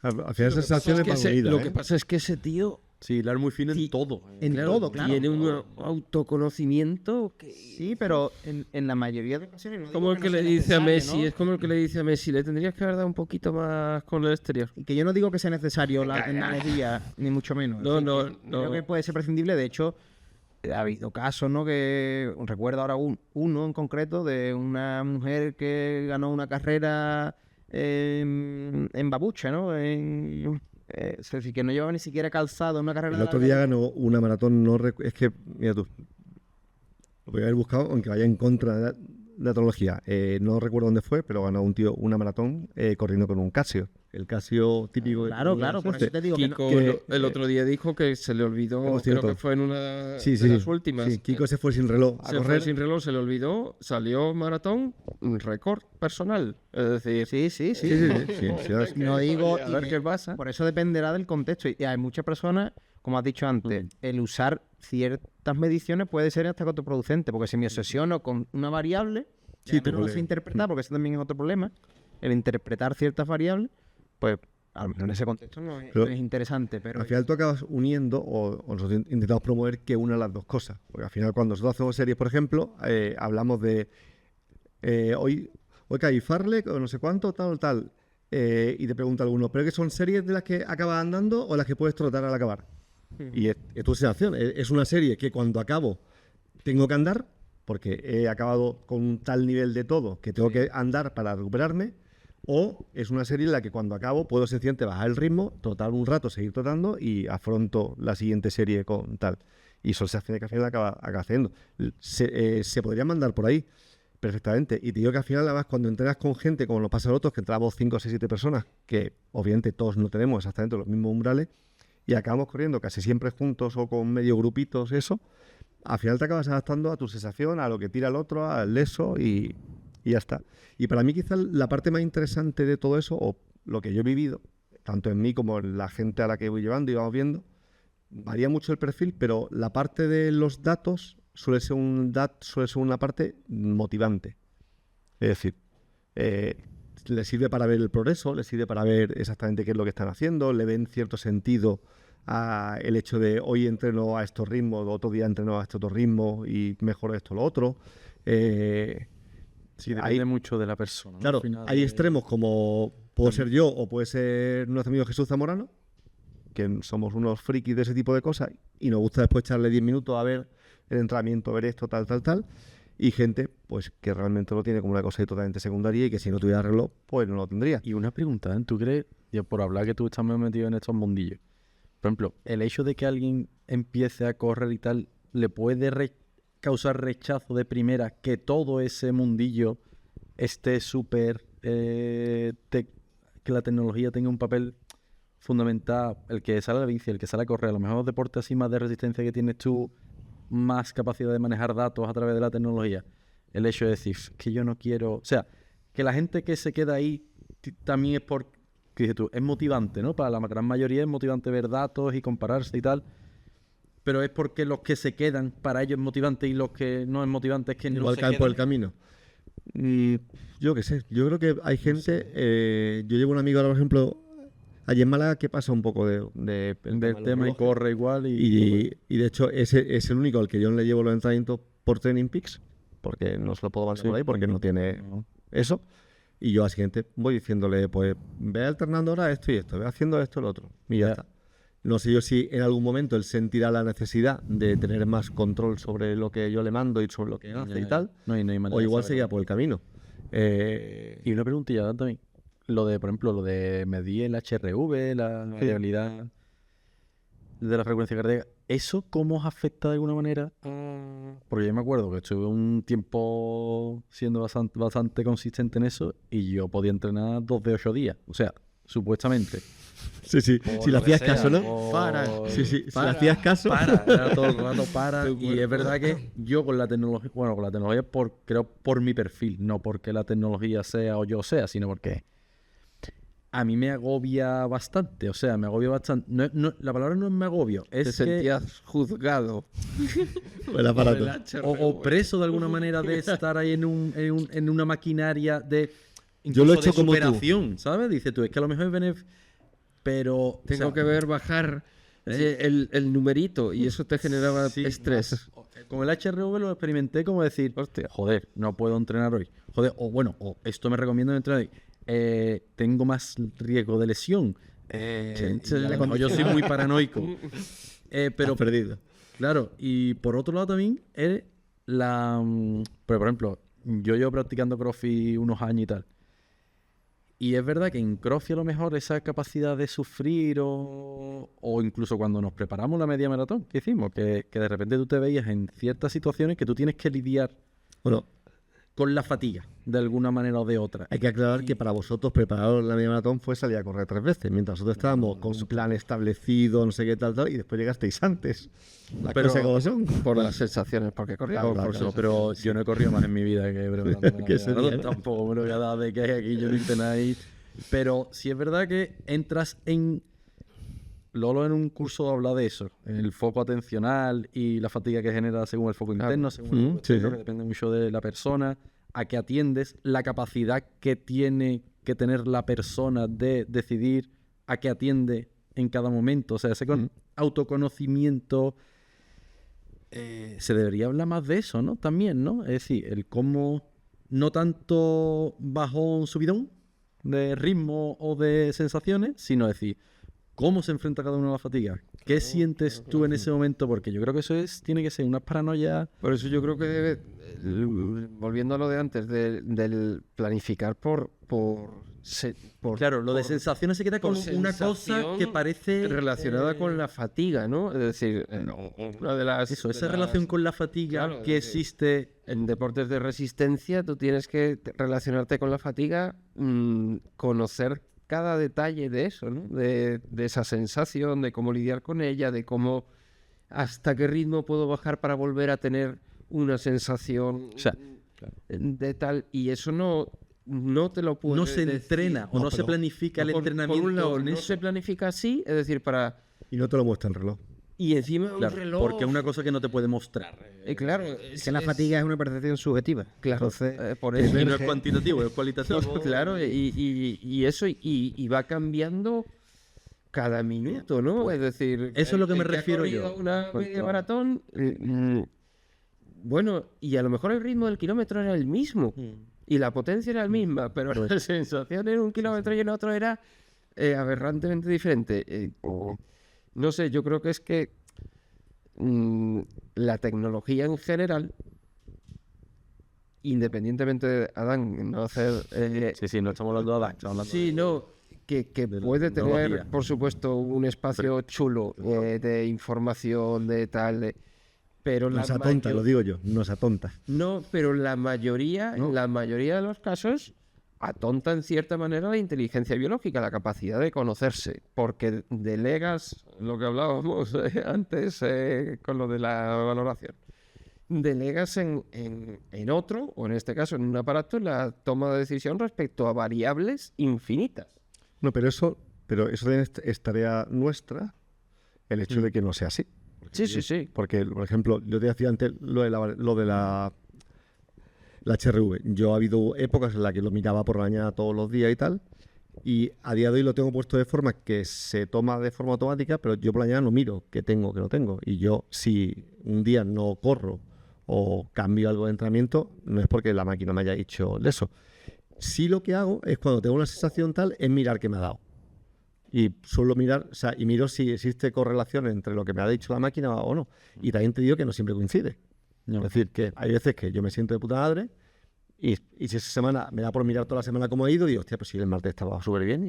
Al final sensaciones van unidas, Lo que pasa es que ese tío Sí, hilar muy fino en todo. En todo, claro. tiene un autoconocimiento que... Sí, pero en la mayoría de ocasiones... no digo Como el que no le sea dice a necesario, Messi, ¿no? es como el que le dice a Messi, le tendrías que haber dado un poquito más con el exterior. Y que yo no digo que sea necesario la energía, ni mucho menos. No, Es decir, no, Creo no. que puede ser prescindible. De hecho, ha habido casos, ¿no? Que recuerdo ahora uno en concreto de una mujer que ganó una carrera en babucha, ¿no? Es decir, que no llevaba ni siquiera calzado en una carrera El otro día ganó una maratón, es que, mira tú, lo voy a haber buscado, aunque vaya en contra de la tecnología. No recuerdo dónde fue, pero ganó un tío una maratón corriendo con un Casio. El Casio típico. Claro, por eso te digo que no. Kiko que- el otro día dijo que se le olvidó, Por creo cierto. que fue en una Sí, de sí, las últimas. sí, Kiko se fue sin reloj a Se fue correr. sin reloj, se le olvidó, salió maratón, un récord personal. Es decir, Sí. Sí, sí. No digo... a ver qué pasa. Por eso dependerá del contexto. Y hay muchas personas, como has dicho antes, el usar ciertas mediciones puede ser hasta contraproducente, porque si me obsesiono con una variable, Sí, y te no lo puede- sé interpretar, porque ese también es otro problema, el interpretar ciertas variables, pues a lo mejor en ese contexto no es, Pero- no es interesante, pero Al final tú acabas uniendo, o nosotros intentamos promover que una las dos cosas. Porque al final, cuando nosotros hacemos series, por ejemplo, hablamos de hoy que hay Farlek o no sé cuánto, tal. Y te pregunta alguno, ¿pero que son series de las que acabas andando o las que puedes trotar al acabar? Y es tu sensación. Es una serie que cuando acabo tengo que andar, porque he acabado con un tal nivel de todo que tengo que andar para recuperarme. O es una serie en la que cuando acabo puedo sencillamente bajar el ritmo, trotar un rato, seguir trotando y afronto la siguiente serie con tal. Y son sensaciones que al final acaba haciendo. Se podría mandar por ahí perfectamente. Y te digo que al final, además, cuando entrenas con gente, como nos pasa a nosotros, que entramos 5, 6, 7 personas, que obviamente todos no tenemos exactamente los mismos umbrales, y acabamos corriendo casi siempre juntos o con medio grupitos, eso, al final te acabas adaptando a tu sensación, a lo que tira el otro, al eso y ya está. Y para mí quizás la parte más interesante de todo eso, o lo que yo he vivido, tanto en mí como en la gente a la que voy llevando y vamos viendo, varía mucho el perfil, pero la parte de los datos suele ser una parte motivante. Es decir, le sirve para ver el progreso, le sirve para ver exactamente qué es lo que están haciendo, le ven cierto sentido a el hecho de hoy entreno a estos ritmos, otro día entreno a este otro ritmo y mejoro esto o lo otro. Sí, depende mucho de la persona, ¿no? Claro, Al final, hay extremos como puedo ser yo o puede ser nuestro amigo Jesús Zamorano, que somos unos frikis de ese tipo de cosas y nos gusta después echarle 10 minutos a ver el entrenamiento, ver esto, tal. Y gente pues que realmente lo tiene como una cosa totalmente secundaria y que si no tuviera reloj, pues no lo tendría. Y una pregunta, ¿eh? ¿Tú crees, ya por hablar que tú estás más metido en estos mundillos, por ejemplo, el hecho de que alguien empiece a correr y tal, ¿le puede causar rechazo de primera que todo ese mundillo esté súper... que la tecnología tenga un papel fundamental? El que sale a la bici, el que sale a correr, a lo mejor los deportes así más de resistencia que tienes tú, más capacidad de manejar datos a través de la tecnología, el hecho de decir que yo no quiero... O sea, que la gente que se queda ahí también es por... Que dices tú, es motivante, ¿no? Para la gran mayoría es motivante ver datos y compararse y tal, pero es porque los que se quedan, para ellos es motivante y los que no es motivante es que no Igual se caen por el quedan. camino. Y yo qué sé, yo creo que hay gente... yo llevo un amigo ahora, por ejemplo, allí en Málaga, que pasa un poco del tema y corre igual y de hecho ese es el único al que yo no le llevo los entrenamientos por Training Peaks, porque no se lo puedo mandar por ahí, porque no tiene eso. Y yo al siguiente voy diciéndole, pues ve alternando ahora esto y esto, ve haciendo esto y lo otro. Y ya está. No sé yo si en algún momento él sentirá la necesidad de tener más control sobre lo que yo le mando y sobre lo que hace y tal. No hay manera O de igual saberlo. seguirá por el camino. Y una preguntilla también. Lo de, por ejemplo, lo de medir el HRV, la variabilidad de la frecuencia cardíaca, ¿eso cómo os afecta de alguna manera? Porque yo me acuerdo que estuve un tiempo siendo bastante consistente en eso y yo podía entrenar 2 de 8 días. O sea, supuestamente. Sí, sí. Por Si le lo que hacías sea, caso, ¿no? por- Sí, sí. Si para, le hacías caso. Era todo el rato para. Y es verdad que yo con la tecnología, creo por mi perfil, no porque la tecnología sea o yo sea, sino porque a mí me agobia bastante. O sea, me agobia bastante. La palabra no es me agobio, Te es que... sentías juzgado. El aparato. por el HRV. O preso de alguna manera de estar ahí en una maquinaria de... Yo lo he incluso hecho de como tú. superación, ¿sabes? Dices tú, es que a lo mejor es pero... Tengo o sea, que ver bajar el numerito y eso te generaba sí, estrés. con el HRV lo experimenté como decir, Hostia. joder, no puedo entrenar hoy. Joder, o esto me recomiendo entrenar hoy. Tengo más riesgo de lesión. Y a lo mejor yo soy muy paranoico. Pero Has perdido. claro, y por otro lado también es pero por ejemplo, yo llevo practicando CrossFit unos años y tal. Y es verdad que en CrossFit a lo mejor esa capacidad de sufrir o incluso cuando nos preparamos la media maratón que hicimos, que de repente tú te veías en ciertas situaciones que tú tienes que lidiar Bueno, con la fatiga de alguna manera o de otra. hay que aclarar que para vosotros preparar la media maratón fue salir a correr 3 veces, mientras nosotros estábamos con un plan establecido, no sé qué tal, y después llegasteis antes. Las Pero- cosas como son. Por las sensaciones, porque corría. Claro, por claro, No, pero yo no he corrido más en mi vida que preparándome la Que media ese maratón. día, ¿no? Tampoco me lo voy a dar de que aquí yo no entrenáis. Pero sí es verdad que entras en... Lolo en un curso habla de eso, el foco atencional y la fatiga que genera según el foco interno, según el foco sí, externo, sí. que depende mucho de la persona, a qué atiendes, la capacidad que tiene que tener la persona de decidir a qué atiende en cada momento. O sea, ese autoconocimiento, se debería hablar más de eso, ¿no? También, ¿no? Es decir, el cómo, no tanto bajón, subidón de ritmo o de sensaciones, sino decir, ¿cómo se enfrenta cada uno a la fatiga? ¿Qué sientes tú en ese momento? Porque yo creo que eso tiene que ser una paranoia. Por eso yo creo que debe, volviendo a lo de antes, del planificar por Claro, lo de por- sensaciones se queda por como una cosa sensación que parece relacionada con la fatiga, ¿no? Es decir, una de las... eso, de esa las- relación con la fatiga Claro, que es decir, existe. En deportes de resistencia tú tienes que relacionarte con la fatiga, conocer cada detalle de eso, ¿no? De esa sensación, de cómo lidiar con ella, de cómo hasta qué ritmo puedo bajar para volver a tener una sensación O sea, de tal, y eso no te lo puedo no se decir. entrena o no se planifica el Por entrenamiento un lado, en no eso. se planifica así, es decir, Y no te lo muestra el reloj. y encima Claro, un reloj. porque es una cosa que no te puede mostrar. Claro, Es que la fatiga es una percepción subjetiva. Claro, Entonces, por eso. Y no es cuantitativo, es cualitativo. Claro, y eso, y va cambiando cada minuto, ¿no? Es decir, eso es lo que me el ha refiero corrido yo. Una media maratón, bueno, y a lo mejor el ritmo del kilómetro era el mismo, y la potencia era la misma, pero la sensación en un kilómetro y en otro era aberrantemente diferente. No sé, yo creo que es que la tecnología en general, independientemente de Adán, no hacer... Sí, no estamos hablando de Adán, estamos hablando sí, no, que de la puede tener, tecnología. por supuesto, un espacio chulo de información, de tal... pero Nos atonta, lo digo yo, nos atonta. No, pero la mayoría, en la mayoría de los casos, atonta en cierta manera la inteligencia biológica, la capacidad de conocerse, porque delegas lo que hablábamos antes con lo de la valoración. Delegas en otro, o en este caso en un aparato, la toma de decisión respecto a variables infinitas. No, pero eso también es tarea nuestra, el hecho de que no sea así. Sí. Porque, por ejemplo, yo te decía antes lo de la HRV. Yo ha habido épocas en las que lo miraba por la mañana todos los días y tal, y a día de hoy lo tengo puesto de forma que se toma de forma automática, pero yo por la mañana no miro qué tengo, qué no tengo. Y yo, si un día no corro o cambio algo de entrenamiento, no es porque la máquina me haya dicho eso. Sí, lo que hago es, cuando tengo una sensación tal, es mirar qué me ha dado. Y suelo mirar, o sea, y miro si existe correlación entre lo que me ha dicho la máquina o no. Y también te digo que no siempre coincide. No. Es decir, que hay veces que yo me siento de puta madre y si esa semana me da por mirar toda la semana cómo ha ido, digo, hostia, pues sí, el martes estaba súper bien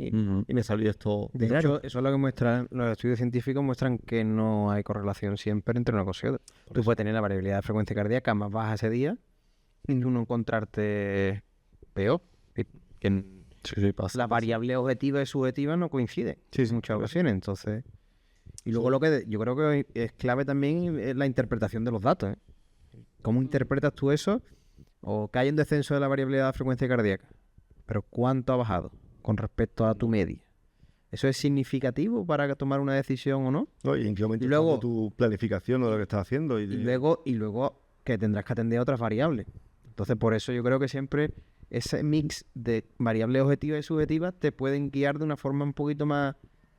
y me salió esto. de claro. hecho, eso es lo que muestran, los estudios científicos muestran que no hay correlación siempre entre una cosa y otra. Tú puedes tener la variabilidad de frecuencia cardíaca más baja ese día y tú no encontrarte peor. Que Sí, pasa. las variables objetivas y subjetivas no coinciden en muchas ocasiones, entonces. Y luego lo que yo creo que es clave también es la interpretación de los datos, ¿eh? ¿Cómo interpretas tú eso? O que hay un descenso de la variabilidad de frecuencia cardíaca, pero ¿cuánto ha bajado con respecto a tu media? ¿Eso es significativo para tomar una decisión o no? ¿No? Y en qué momento Y luego- está tu planificación o de lo que estás haciendo. Y luego que tendrás que atender a otras variables. Entonces, por eso yo creo que siempre ese mix de variables objetivas y subjetivas te pueden guiar de una forma un poquito más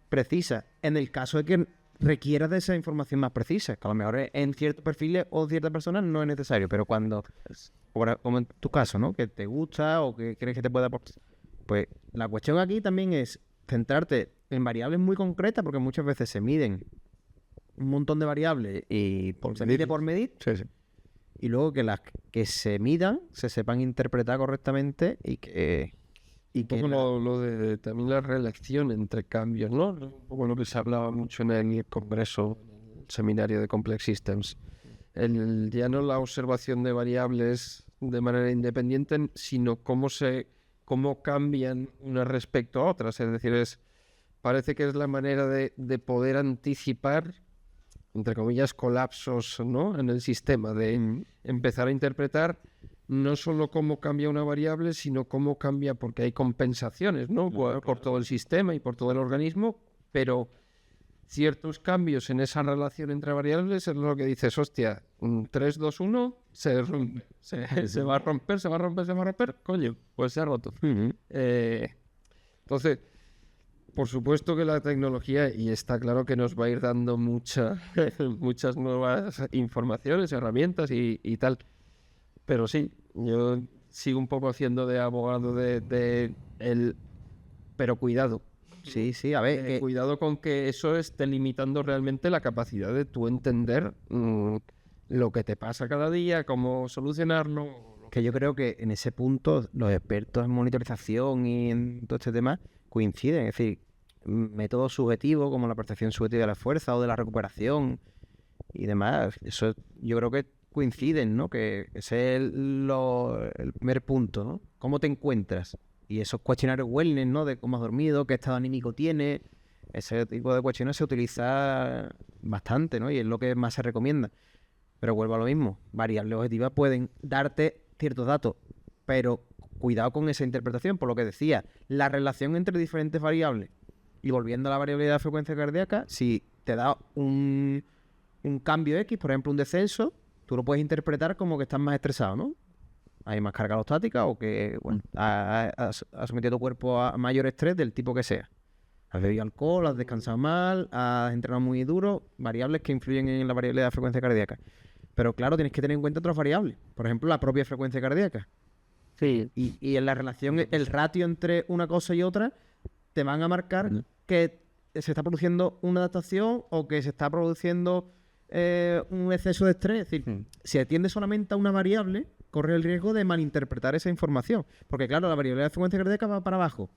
precisa. En el caso de que requieras de esa información más precisa, que a lo mejor en ciertos perfiles o ciertas personas no es necesario, pero cuando, como en tu caso, ¿no? Que te gusta o que crees que te puede aportar. Pues la cuestión aquí también es centrarte en variables muy concretas, porque muchas veces se miden un montón de variables y se mide por medir, Sí, sí. y luego que las que se midan se sepan interpretar correctamente y que Un poco lo de también la reelección entre cambios, ¿no? Un poco lo que se hablaba mucho en el congreso, en el seminario de Complex Systems. Ya no la observación de variables de manera independiente, sino cómo cambian unas respecto a otras. Es decir, parece que es la manera de poder anticipar, entre comillas, colapsos, ¿no? En el sistema, de empezar a interpretar no solo cómo cambia una variable, sino cómo cambia, porque hay compensaciones, ¿no? Por todo el sistema y por todo el organismo, pero ciertos cambios en esa relación entre variables es lo que dices, hostia, 3, 2, 1, se rompe, se va a romper, coño, pues se ha roto. Entonces, por supuesto que la tecnología, y está claro que nos va a ir dando muchas nuevas informaciones, herramientas y tal, pero sí, yo sigo un poco haciendo de abogado pero cuidado. Sí, a ver, Cuidado con que eso esté limitando realmente la capacidad de tú entender lo que te pasa cada día, cómo solucionarlo. que yo creo que en ese punto los expertos en monitorización y en todo este tema coinciden. Es decir, métodos subjetivos como la percepción subjetiva de la fuerza o de la recuperación y demás, eso yo creo que coinciden, ¿no? Que ese es el primer punto, ¿no? ¿Cómo te encuentras? Y esos cuestionarios wellness, ¿no? De cómo has dormido, qué estado anímico tienes, ese tipo de cuestiones se utiliza bastante, ¿no? Y es lo que más se recomienda. Pero vuelvo a lo mismo, variables objetivas pueden darte ciertos datos, pero cuidado con esa interpretación, por lo que decía, la relación entre diferentes variables. Y volviendo a la variabilidad de frecuencia cardíaca, si te da un cambio X, por ejemplo un descenso, tú lo puedes interpretar como que estás más estresado, ¿no? Hay más carga alostática o que, bueno, has sometido tu cuerpo a mayor estrés del tipo que sea. Has bebido alcohol, has descansado mal, has entrenado muy duro, variables que influyen en la variabilidad de frecuencia cardíaca. Pero claro, tienes que tener en cuenta otras variables. Por ejemplo, la propia frecuencia cardíaca. Sí. Y en la relación, el ratio entre una cosa y otra, te van a marcar que se está produciendo una adaptación o que se está produciendo un exceso de estrés. Es decir, si atiendes solamente a una variable, corre el riesgo de malinterpretar esa información. Porque claro, la variabilidad de frecuencia cardíaca va para abajo.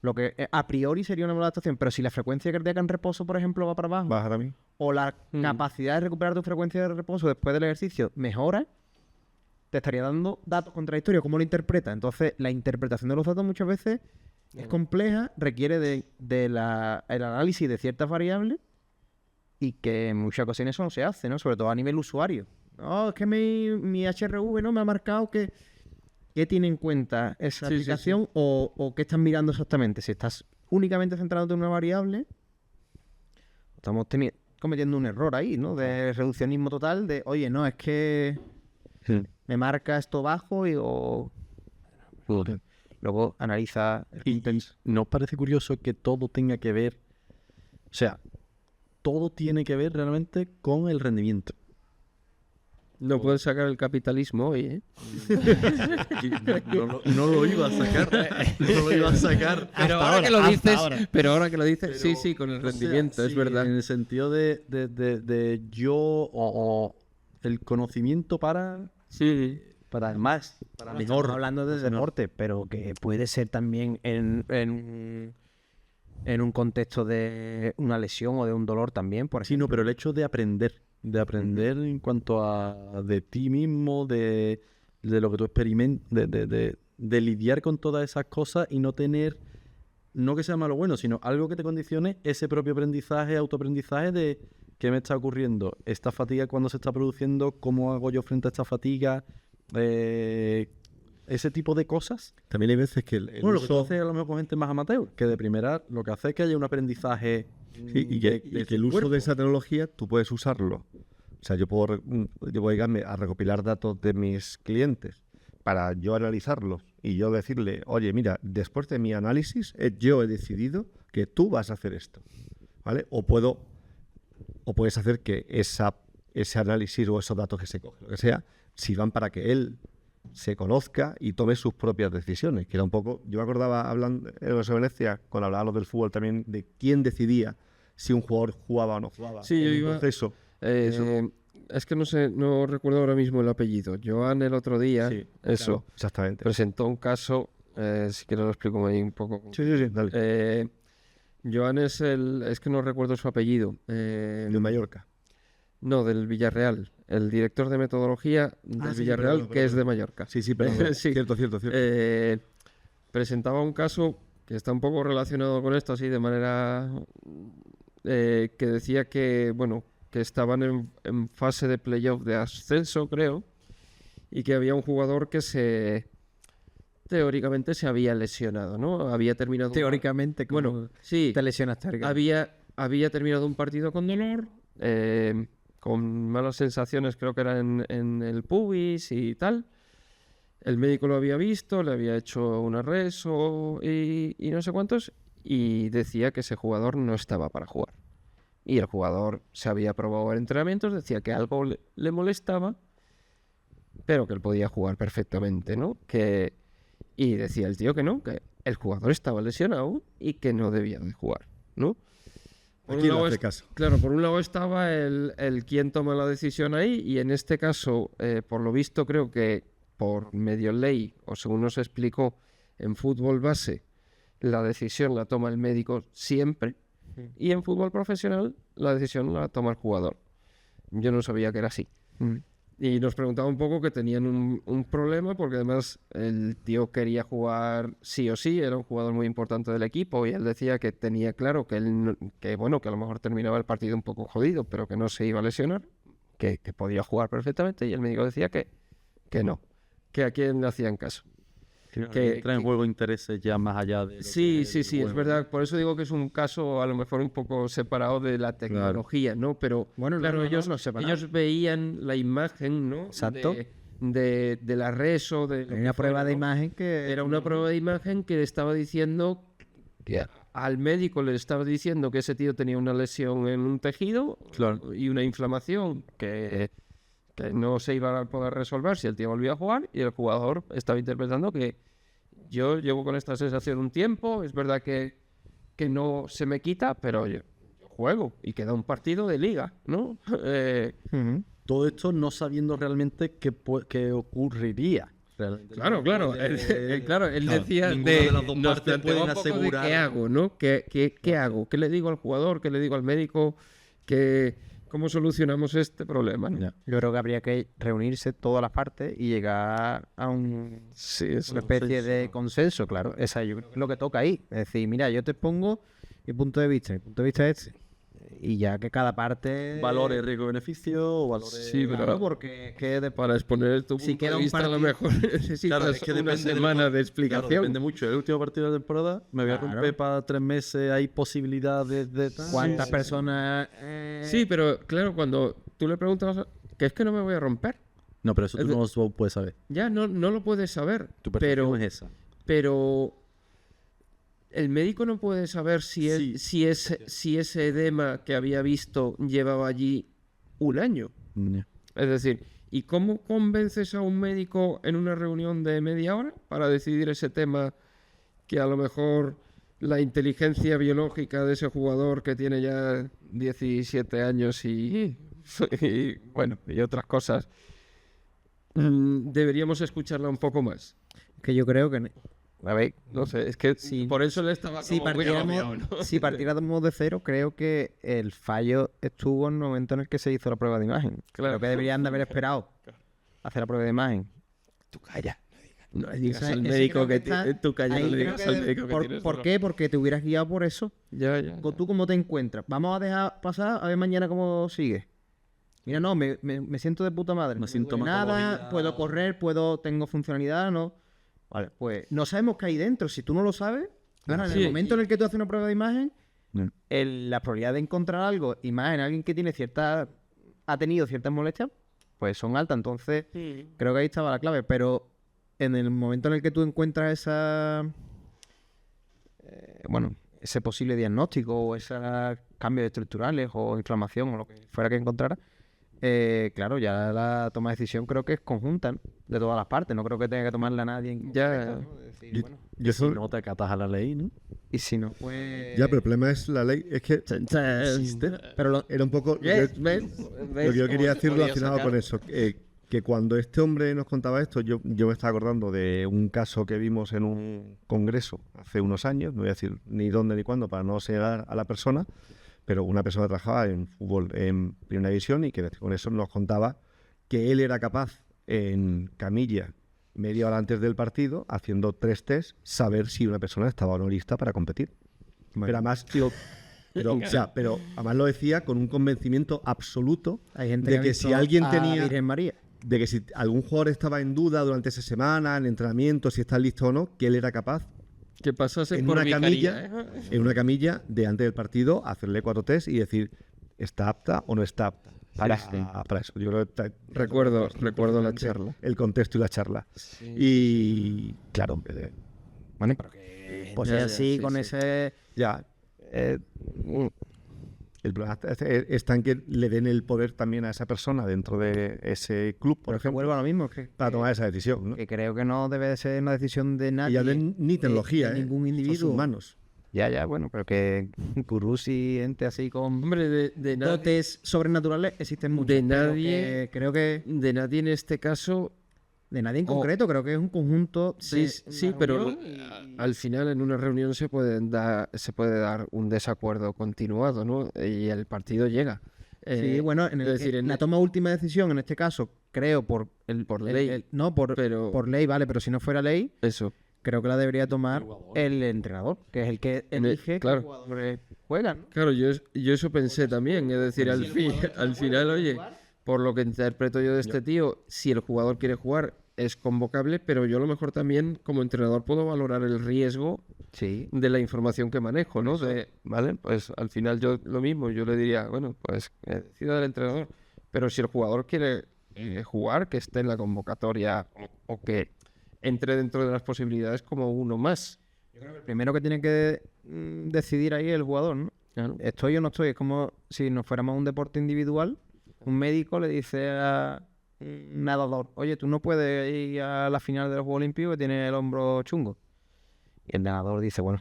Lo que a priori sería una mala adaptación. Pero si la frecuencia cardíaca en reposo, por ejemplo, va para abajo, Baja también. o la capacidad de recuperar tu frecuencia de reposo después del ejercicio mejora, te estaría dando datos contradictorios. ¿Cómo lo interpreta? Entonces, la interpretación de los datos muchas veces es compleja, requiere el análisis de ciertas variables y que en muchas ocasiones eso no se hace, ¿no? Sobre todo a nivel usuario. No, es que mi HRV no me ha marcado que... ¿Qué tiene en cuenta esa aplicación? O qué estás mirando exactamente? Si estás únicamente centrándote en una variable, estamos cometiendo un error ahí, ¿no? De reduccionismo total, de, oye, no, es que me marca esto bajo luego analiza el Y ¿no os parece curioso que todo tenga que ver, o sea, todo tiene que ver realmente con el rendimiento? No puedes sacar el capitalismo hoy, ¿eh? No lo iba a sacar. No lo iba a sacar. Pero ahora que lo dices, sí, con el rendimiento, es sí, verdad. En el sentido de yo o el conocimiento para más, para mejor. Estamos hablando de deporte, pero que puede ser también en un contexto de una lesión o de un dolor también, por Sí, ejemplo. no, pero el hecho de aprender en cuanto a de ti mismo, de lo que tú experimentas, de lidiar con todas esas cosas y no tener, no que sea malo o bueno, sino algo que te condicione ese propio aprendizaje, autoaprendizaje de qué me está ocurriendo, esta fatiga cuando se está produciendo, cómo hago yo frente a esta fatiga, ese tipo de cosas. También hay veces que el Bueno, lo que tú uso... haces a lo mejor con gente más amateur, que de primera lo que hace es que haya un aprendizaje Sí, y que el uso de esa tecnología tú puedes usarlo. O sea, yo puedo dedicarme a recopilar datos de mis clientes para yo analizarlos y yo decirle, oye, mira, después de mi análisis, yo he decidido que tú vas a hacer esto, ¿vale? O puedes hacer que ese análisis o esos datos que se cogen, lo que sea, sirvan para que él se conozca y tome sus propias decisiones, que era un poco... Yo me acordaba hablando en Venecia, cuando hablábamos del fútbol también, de quién decidía si un jugador jugaba o no jugaba. Sí, yo en un iba... proceso. Es que no recuerdo ahora mismo el apellido. Joan el otro día, Sí, eso, claro, exactamente. presentó un caso, si quieres lo explico ahí un poco. Sí, dale. Joan es que no recuerdo su apellido. De Mallorca. No, del Villarreal. El director de metodología del sí, Villarreal, perdón, que es de Mallorca. Sí, perdón. Sí. Cierto. Presentaba un caso que está un poco relacionado con esto, así de manera que decía que, bueno, que estaban en fase de playoff de ascenso, creo, y que había un jugador que teóricamente se había lesionado, ¿no? Había terminado... Teóricamente, Bueno, sí, te lesionas teóricamente. había terminado un partido con dolor, con malas sensaciones, creo que era en el pubis y tal. El médico lo había visto, le había hecho un arresto y no sé cuántos, y decía que ese jugador no estaba para jugar. Y el jugador se había probado en entrenamientos, decía que algo le molestaba, pero que él podía jugar perfectamente, ¿no? Y decía el tío que no, que el jugador estaba lesionado y que no debía de jugar, ¿no? Por Aquí un le lado hace caso. Claro, por un lado estaba el quien toma la decisión ahí, y en este caso, por lo visto, creo que por medio ley, o según nos explicó, en fútbol base, la decisión la toma el médico siempre, y en fútbol profesional la decisión la toma el jugador. Yo no sabía que era así. Y nos preguntaba un poco que tenían un problema porque además el tío quería jugar sí o sí, era un jugador muy importante del equipo y él decía que tenía claro que bueno, que a lo mejor terminaba el partido un poco jodido, pero que no se iba a lesionar, que podía jugar perfectamente y el médico decía que no, que a quién le hacían caso. Que entra en juego intereses ya más allá de... Sí, es verdad. Por eso digo que es un caso a lo mejor un poco separado de la tecnología, ¿no? Pero Bueno, claro, no, ellos veían la imagen, ¿no? Exacto. De la res o de... Hay una prueba de imagen que... Era una prueba de imagen que estaba diciendo... que al médico le estaba diciendo que ese tío tenía una lesión en un tejido y una inflamación que no se iba a poder resolver si el tío volvía a jugar y el jugador estaba interpretando que yo llevo con esta sensación un tiempo, es verdad que no se me quita, pero yo juego y queda un partido de liga, ¿no? Todo esto no sabiendo realmente qué ocurriría. Realmente. Claro, él decía ninguna de las dos nos partes planteaba pueden un poco de asegurar. qué hago, ¿no? ¿Qué hago? ¿Qué le digo al jugador? ¿Qué le digo al médico? ¿Cómo solucionamos este problema? ¿no? Yo creo que habría que reunirse todas las partes y llegar a una especie de consenso, claro. Esa yo creo que es lo que toca ahí. Es decir, mira, yo te pongo mi punto de vista es este. Y ya que cada parte... Valores riesgo-beneficio o valores... Sí, pero Claro, porque es que para exponer tu Si punto queda de un vista a lo partido- mejor necesitas Claro, es que una depende del semana de Claro, explicación. depende mucho. El último partido de la temporada me voy a Claro. romper para 3 meses. Hay posibilidades de tal. ¿Cuántas personas...? Sí, pero claro, cuando tú le preguntas que es que no me voy a romper, No, pero eso tú no lo puedes saber. ya no lo puedes saber. Tu percepción Pero, es esa. pero el médico no puede saber Sí. si ese edema que había visto llevaba allí un año. Es decir, ¿y cómo convences a un médico en una reunión de media hora para decidir ese tema que a lo mejor la inteligencia biológica de ese jugador que tiene ya 17 años y bueno, y otras cosas, deberíamos escucharla un poco más? Que yo creo que... A ver, no sé, es que Sí. por eso le estaba Si como muy agobiado, partiéramos, ¿no? si partiéramos de cero, creo que el fallo estuvo en el momento en el que se hizo la prueba de imagen. Claro. Creo que deberían de haber esperado hacer la prueba de imagen. Tú calla. No le digas Ese- al ese médico creo que está- tú calla, no ahí le creo digas que al médico que ¿Por, tienes ¿por dolor. qué? Porque te hubieras guiado por eso. Ya. ¿Tú cómo te encuentras? Vamos a dejar pasar a ver mañana cómo sigue. Mira, no, me siento de puta madre. Una No me duele nada, sintomatología. puedo correr, tengo funcionalidad, ¿no? Vale, pues no sabemos qué hay dentro. Si tú no lo sabes, claro, en el Sí. momento en el que tú haces una prueba de imagen, No. la probabilidad de encontrar algo, y más en alguien que tiene ha tenido ciertas molestias, pues son altas. Entonces, creo que ahí estaba la clave. Pero en el momento en el que tú encuentras ese posible diagnóstico o esos cambios estructurales o inflamación o lo que fuera que encontrara, claro, ya la toma de decisión creo que es conjunta, ¿no? De todas las partes. No creo que tenga que tomarla nadie en Ya. concreto, ¿no? De decir, bueno, Yo Si eso- no te acatas a la ley, ¿no? y si no, pues... Ya, pero el problema es la ley. Es que Pero era un poco... Lo que yo quería decir relacionado con eso. Que cuando este hombre nos contaba esto, yo me estaba acordando de un caso que vimos en un congreso hace unos años, no voy a decir ni dónde ni cuándo para no segar a la persona, pero una persona que trabajaba en fútbol en Primera División y que con eso nos contaba que él era capaz en camilla media hora antes del partido, haciendo 3 tests, saber si una persona estaba o no lista para competir. Pero además pero además lo decía con un convencimiento absoluto hay gente de ha que visto si alguien a tenía Virgen María. de que si algún jugador estaba en duda durante esa semana, en entrenamiento, si está listo o no, que él era capaz Que pasase en por una mi camilla, carilla, ¿eh? en una camilla de antes del partido, hacerle 4 tests y decir está apta o no está apta para eso. Yo creo que Recuerdo la charla. el contexto y la charla. Y claro, Bueno, pero que Pues sea ya, así, sí, con sí. ese... ya. El problema está en que le den el poder también a esa persona dentro de ese club, por Pero es que ejemplo, vuelvo a lo mismo, para tomar esa decisión. ¿no? que creo que no debe de ser una decisión de Y nadie. ya ni tecnología, de ningún Son individuo. humanos. Ya, bueno, pero que gurús y gente así con Hombre, de nadie, dotes sobrenaturales existen muchos. de pero nadie- que creo que de nadie en este caso. de nadie en Oh. concreto, creo que es un conjunto. Sí, de sí, una pero reunión y- al final en una reunión se puede dar un desacuerdo continuado, ¿no? Y el partido llega. Sí, bueno, en es el decir, que en- la toma última decisión, en este caso, creo, Por ley. Pero- por ley, vale, pero si no fuera ley, Eso. creo que la debería tomar el entrenador, que es el que elige claro. qué jugadores juegan, ¿no? Claro, yo eso pensé también. Es decir, al final, oye, por lo que interpreto yo de este tío, si el jugador quiere jugar, es convocable, pero yo a lo mejor también, como entrenador, puedo valorar el riesgo Sí. de la información que manejo, ¿no? Vale, pues al final yo lo mismo, yo le diría, bueno, pues decida el entrenador. Pero si el jugador quiere jugar, que esté en la convocatoria o que entre dentro de las posibilidades como uno más. El primero que tiene que decidir ahí es el jugador, ¿no? Claro. ¿Estoy o no estoy? Es como si nos fuéramos a un deporte individual, un médico le dice a un nadador, oye, tú no puedes ir a la final de los Juegos Olímpicos que tienes el hombro chungo. Y el nadador dice, bueno,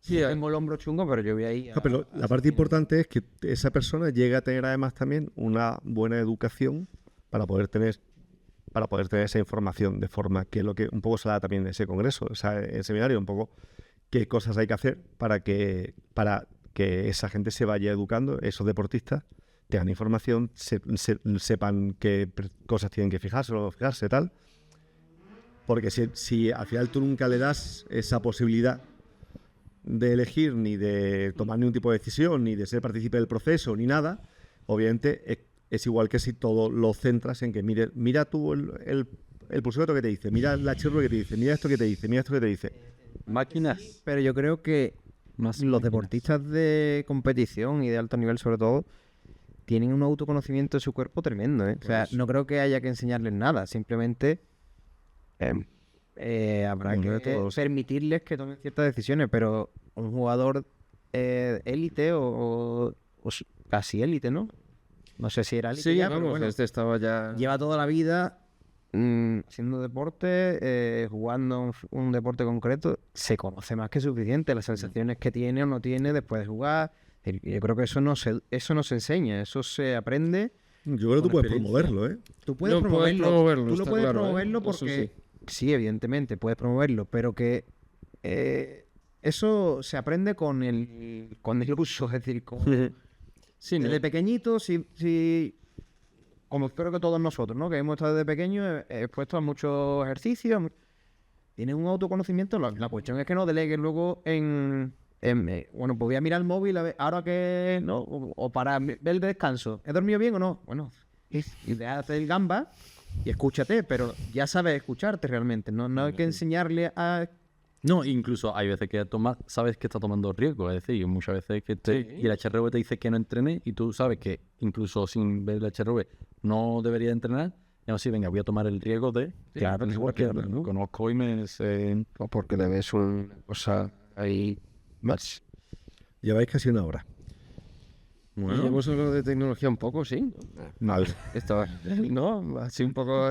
Sí, tengo el hombro chungo, pero yo voy ahí Ah, pero la parte importante es que esa persona llegue a tener además también una buena educación para poder tener esa información de forma que lo que un poco se da también en ese congreso, o sea, el seminario, un poco qué cosas hay que hacer para que esa gente se vaya educando, esos deportistas tengan información, sepan qué cosas tienen que fijarse o no fijarse, tal. Porque si al final tú nunca le das esa posibilidad de elegir, ni de tomar ningún tipo de decisión, ni de ser partícipe del proceso, ni nada, obviamente es igual que si todo lo centras en que mira tú el pulsómetro que te dice, mira la HRV que te dice, mira esto que te dice, mira esto que te dice. Máquinas. Pero yo creo que Más los máquinas. deportistas de competición y de alto nivel sobre todo tienen un autoconocimiento de su cuerpo tremendo, ¿eh? O sea, no creo que haya que enseñarles nada, simplemente habrá Bueno, que de todos. permitirles que tomen ciertas decisiones, pero un jugador élite o casi élite, ¿no? No sé si era élite sí, ya, pero vamos, bueno, este estaba ya... lleva toda la vida haciendo deporte, jugando un deporte concreto, se conoce más que suficiente las sensaciones que tiene o no tiene después de jugar. Yo creo que eso no se enseña, eso se aprende. Yo creo que tú puedes promoverlo, ¿eh? Tú puedes No, puedes promoverlo, promoverlo, tú lo está puedes claro, ¿eh? promoverlo Eso porque sí. sí, evidentemente puedes promoverlo, pero que eso se aprende con el uso, es decir, Sí, ¿no? desde pequeñito, como creo que todos nosotros, ¿no? Que hemos estado desde pequeños expuestos a muchos ejercicios, tienen un autoconocimiento. La cuestión es que no delegues luego bueno, pues voy a mirar el móvil a ver, ahora que, ¿no? O para ver el descanso. ¿He dormido bien o no? Bueno, y deja de hacer el gamba y escúchate, pero ya sabes escucharte realmente. No hay que enseñarle a... No, incluso hay veces que sabes que está tomando riesgo, es decir, muchas veces que y el HRV te dice que no entrene y tú sabes que incluso sin ver el HRV no debería entrenar, y aún así, venga, voy a tomar el riesgo de... Claro, igual que porque lo conozco y me sé... O porque le ves una cosa ahí más. Lleváis casi una hora. Y hemos hablado de tecnología un poco, sí. Vale. Estaba, ¿no? Así un poco...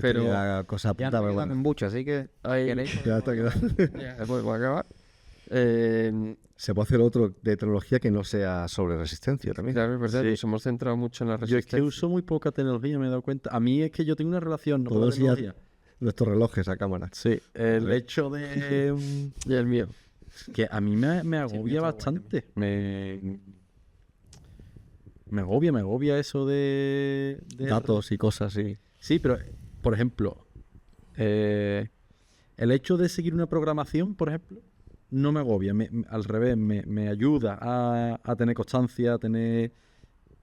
Pero Ya cosa no apuntada, me pero quedan bueno. mucho, así que... Ahí, ¿queréis? Ya está quedando. ya, pues voy a acabar. Se puede hacer otro de tecnología que no sea sobre resistencia también. Claro, es verdad, Sí. nos hemos centrado mucho en la Yo es que resistencia. uso muy poca tecnología, me he dado cuenta. A mí es que yo tengo una relación no con la Puedo enseñar tecnología. nuestros relojes a cámara. Sí, el hecho de... Y el mío. que a mí me agobia bastante. Me agobia eso de Datos y cosas así. Sí, pero, por ejemplo, el hecho de seguir una programación, por ejemplo, no me agobia. Al revés, me ayuda a tener constancia, a tener...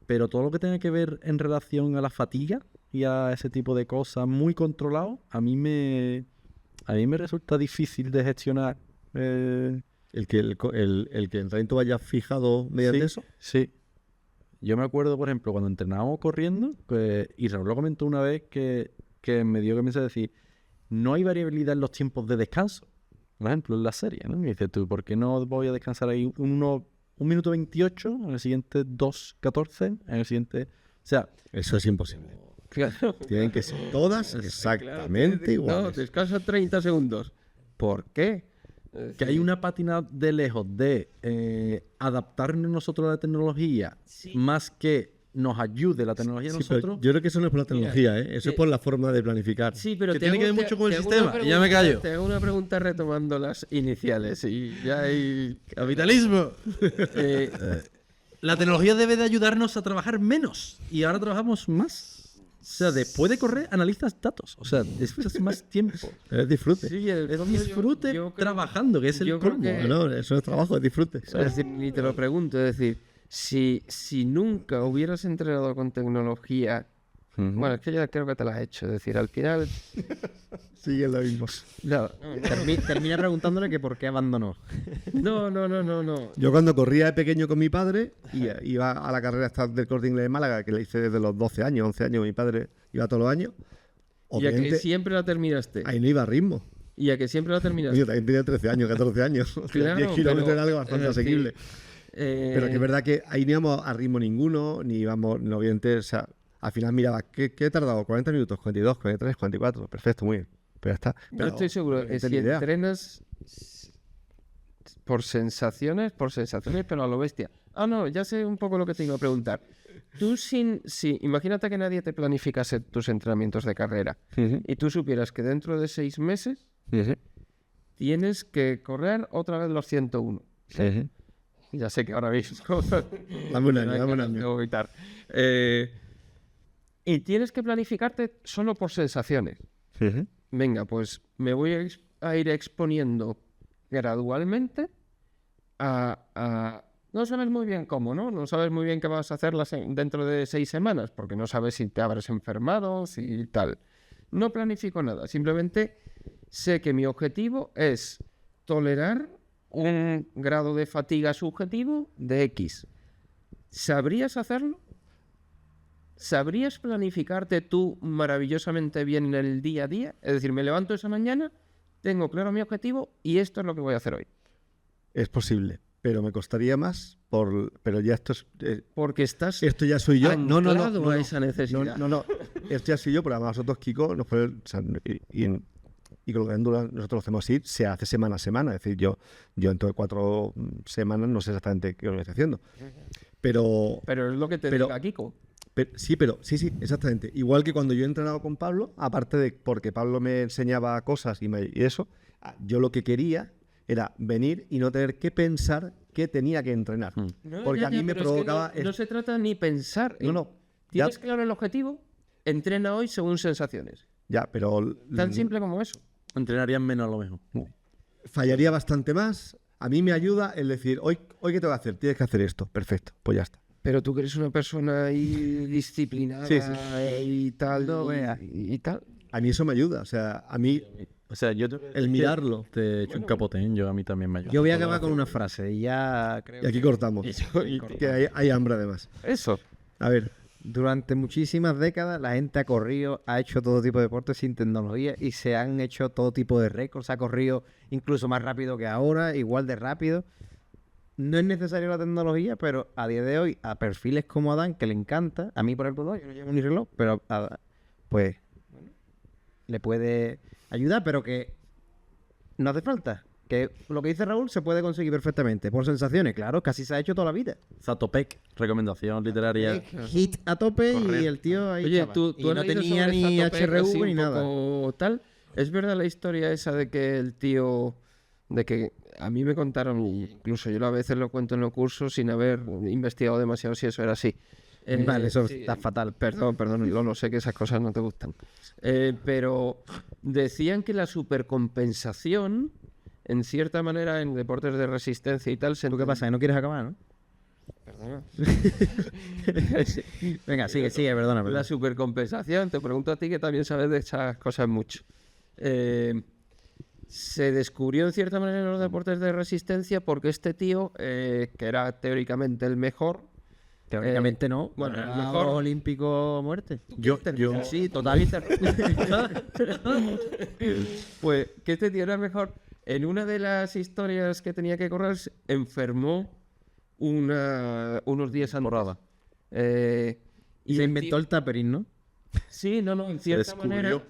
Pero todo lo que tenga que ver en relación a la fatiga y a ese tipo de cosas muy controlado, a mí me resulta difícil de gestionar. El que el entrenamiento vaya fijado mediante eso. Sí. Yo me acuerdo, por ejemplo, cuando entrenábamos corriendo, y Raúl lo comentó una vez que me dio que me decir, no hay variabilidad en los tiempos de descanso. Por ejemplo, en la serie, ¿no? Y dices tú, ¿por qué no voy a descansar ahí 1 minuto 28, en el siguiente 2:14, en el siguiente... O sea, Eso es imposible. Claro. Tienen que ser todas exactamente No, iguales. descansa 30 segundos. ¿Por qué? que hay una pátina de lejos de adaptarnos nosotros a la tecnología más que nos ayude la tecnología a Sí, pero nosotros. yo creo que eso no es por la tecnología, ¿eh? Eso es por la forma de planificar. Sí, pero Que tiene que ver mucho con el sistema, y ya me callo. Te hago una pregunta retomando las iniciales y ya hay... ¡Capitalismo! La tecnología debe de ayudarnos a trabajar menos y ahora trabajamos más. sea, después de correr, analizas datos. O sea, después más tiempo. Es disfrute. Sí, el Es yo- disfrute yo creo- trabajando, que es el yo creo colmo. que- No, eso no es trabajo, es disfrute. Es decir, ni te lo pregunto, es decir, si nunca hubieras entrenado con tecnología, bueno, es que ya creo que te la has hecho, es decir, al final, Sigue lo mismo. no, Termina preguntándole que por qué abandonó. no. Yo cuando corría de pequeño con mi padre, iba a la carrera esta del Corte Inglés de Málaga, que la hice desde los 12 años, 11 años, mi padre iba todos los años. Y a que Obviamente, siempre la terminaste. ahí no iba a ritmo. Y a que siempre la terminaste. Yo también tenía 13 años, 14 años. O sea, Claro, 10 kilómetros pero, era algo bastante es decir, asequible. Pero que es verdad que ahí no íbamos a ritmo ninguno, ni íbamos, no, obviamente, o sea, al final miraba, ¿qué he tardado? 40 minutos, 42, 43, 44, perfecto, muy bien. Pero ya está. Yo Pero estoy seguro no que si tenía idea. entrenas por sensaciones, pero a lo bestia. Ah, no, ya sé un poco lo que te iba a preguntar. Tú imagínate que nadie te planificase tus entrenamientos de carrera y tú supieras que dentro de 6 meses tienes que correr otra vez los 101. Ya sé que ahora mismo... Dame un año, me dame un tengo año. que evitar. Y tienes que planificarte solo por sensaciones. Venga, pues me voy a ir exponiendo gradualmente a... No sabes muy bien cómo, ¿no? No sabes muy bien qué vas a hacer dentro de 6 semanas, porque no sabes si te habrás enfermado, si tal. No planifico nada, simplemente sé que mi objetivo es tolerar un grado de fatiga subjetivo de X. ¿Sabrías hacerlo? ¿Sabrías planificarte tú maravillosamente bien en el día a día? Es decir, me levanto esa mañana, tengo claro mi objetivo y esto es lo que voy a hacer hoy. Es posible, pero me costaría más, pero ya esto es... Porque estás esto ya soy yo. anclado a esa necesidad. No. Esto ya soy yo, pero además nosotros, Kiko, nos fue, o sea, y con lo que nosotros lo hacemos así, se hace semana a semana. Es decir, yo dentro de 4 semanas no sé exactamente qué lo estoy haciendo. Pero Pero es lo que te pero- diga Kiko. sí, exactamente. Igual que cuando yo he entrenado con Pablo, aparte de porque Pablo me enseñaba cosas y eso, yo lo que quería era venir y no tener que pensar que tenía que entrenar. Porque a mí me pero es que provocaba... no se trata ni pensar. No, ya, ¿Tienes claro el objetivo? Entrena hoy según sensaciones. ya, pero Tan simple como eso. Entrenarían menos a lo mejor. fallaría bastante más. A mí me ayuda el decir, hoy ¿qué tengo que hacer? Tienes que hacer esto. Perfecto, pues ya está. Pero tú que eres una persona ahí disciplinada Sí. y tal, No veas. y tal. A mí eso me ayuda. O sea, a mí O sea, yo el mirarlo. te he hecho un capotén, yo a mí también me ayuda. Yo voy a acabar con una frase y ya creo Y aquí cortamos. Que hay hambre además. Eso. A ver, Durante muchísimas décadas la gente ha corrido, ha hecho todo tipo de deportes sin tecnología y se han hecho todo tipo de récords. Se ha corrido incluso más rápido que ahora, igual de rápido. No es necesario la tecnología, pero a día de hoy, a perfiles como Adán, que le encanta, a mí por ejemplo, no, yo no llevo ni reloj, pero pues bueno, le puede ayudar, pero que no hace falta. Que lo que dice Raúl se puede conseguir perfectamente. Por sensaciones, claro, casi se ha hecho toda la vida. Zatopek, recomendación literaria. Hit a tope Correr. y el tío ahí. Oye, chaval. tú Y no has leído tenía sobre ni Zatopek así HRV ni un nada. poco tal. ¿Es verdad la historia esa de que el tío, de que a mí me contaron, y incluso yo a veces lo cuento en los cursos sin haber investigado demasiado si eso era así? Vale, eso sí, está fatal. Perdón, lo sé que esas cosas no te gustan. Pero decían que la supercompensación, en cierta manera, en deportes de resistencia y tal, ¿Tú qué pasa? ¿Que no quieres acabar, no? Perdona. Venga, sigue, perdona. La supercompensación, te pregunto a ti que también sabes de esas cosas mucho. Se descubrió en cierta manera en los deportes de resistencia porque este tío, que era teóricamente el mejor, Teóricamente no. bueno, Era el mejor- olímpico a muerte. Yo, Sí, total. pues que este tío era el mejor. En una de las historias que tenía que correr, se enfermó unos días antes. Borrada. Y se inventó el tapering, ¿no? Sí, no, en cierta descubrió, manera.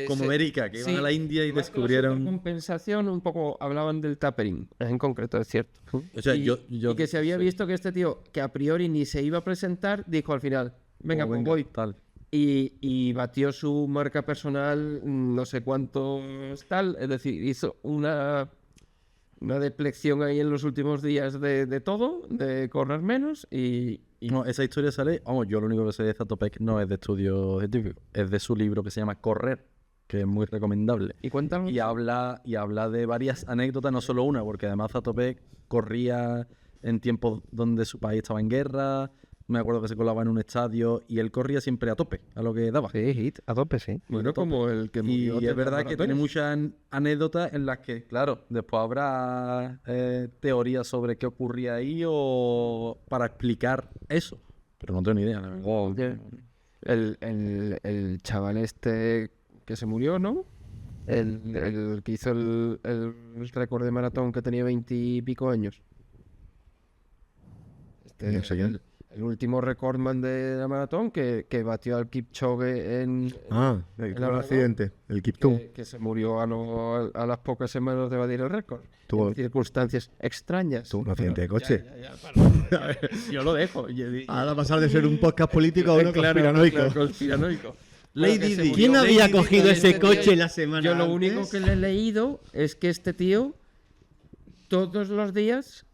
como se- América, que iban a la India y más que la descubrieron. supercompensación, un poco hablaban del tapering, en concreto, es cierto. O sea, y, y que se había visto que este tío, que a priori ni se iba a presentar, dijo al final, venga, pues voy. Tal. Y batió su marca personal, no sé cuántos tal, es decir, hizo una una deplección ahí en los últimos días de todo, de correr menos y No, esa historia sale, vamos, yo lo único que sé de Zatopek no es de estudio científico, es de su libro que se llama Correr, que es muy recomendable. cuéntanos. Y habla de varias anécdotas, no solo una, porque además Zatopek corría en tiempos donde su país estaba en guerra. Me acuerdo que se colaba en un estadio y él corría siempre a tope, a lo que daba. Sí, hit, a tope, sí. Bueno, como el que murió. Y es verdad que tiene muchas anécdotas en las que, claro, después habrá teorías sobre qué ocurría ahí o para explicar eso. Pero no tengo ni idea, la verdad. El chaval este que se murió, ¿no? El que hizo el récord de maratón que tenía 20 y pico años. No sé quién. El último recordman de la maratón que batió al Kipchoge en Tuvo un accidente, el Kiptum. que se murió a las pocas semanas de batir el récord. Tuvo- En circunstancias extrañas. Tuvo un accidente de coche. Yo lo dejo. Ahora pasar de ser un podcast político a uno conspiranoico. Conspiranoico. Lady Bueno, que se Di. murió. ¿Quién había Lady Di cogido también ese tenía- coche la semana Yo lo antes? único que le he leído es que este tío todos los días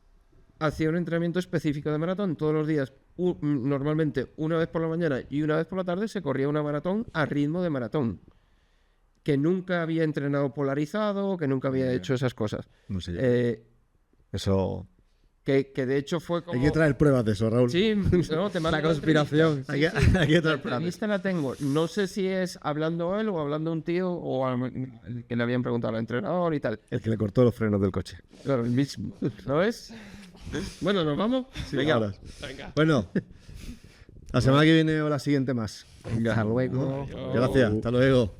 hacía un entrenamiento específico de maratón. Todos los días, normalmente una vez por la mañana y una vez por la tarde, se corría una maratón a ritmo de maratón. Que nunca había entrenado polarizado, que nunca había hecho esas cosas. No sé yo. Eh, Eso. que de hecho fue como... Hay que traer pruebas de eso, Raúl. Sí, no, te mando La conspiración. Hay que traer La pruebas. entrevista la tengo. No sé si es hablando él o hablando un tío o el que le habían preguntado al entrenador y tal. El que le cortó los frenos del coche. Claro, el mismo. ¿No es? Bueno, ¿nos vamos? Venga. Ahora. Bueno. La semana que viene o la siguiente más. Hasta luego. Gracias. Hasta luego.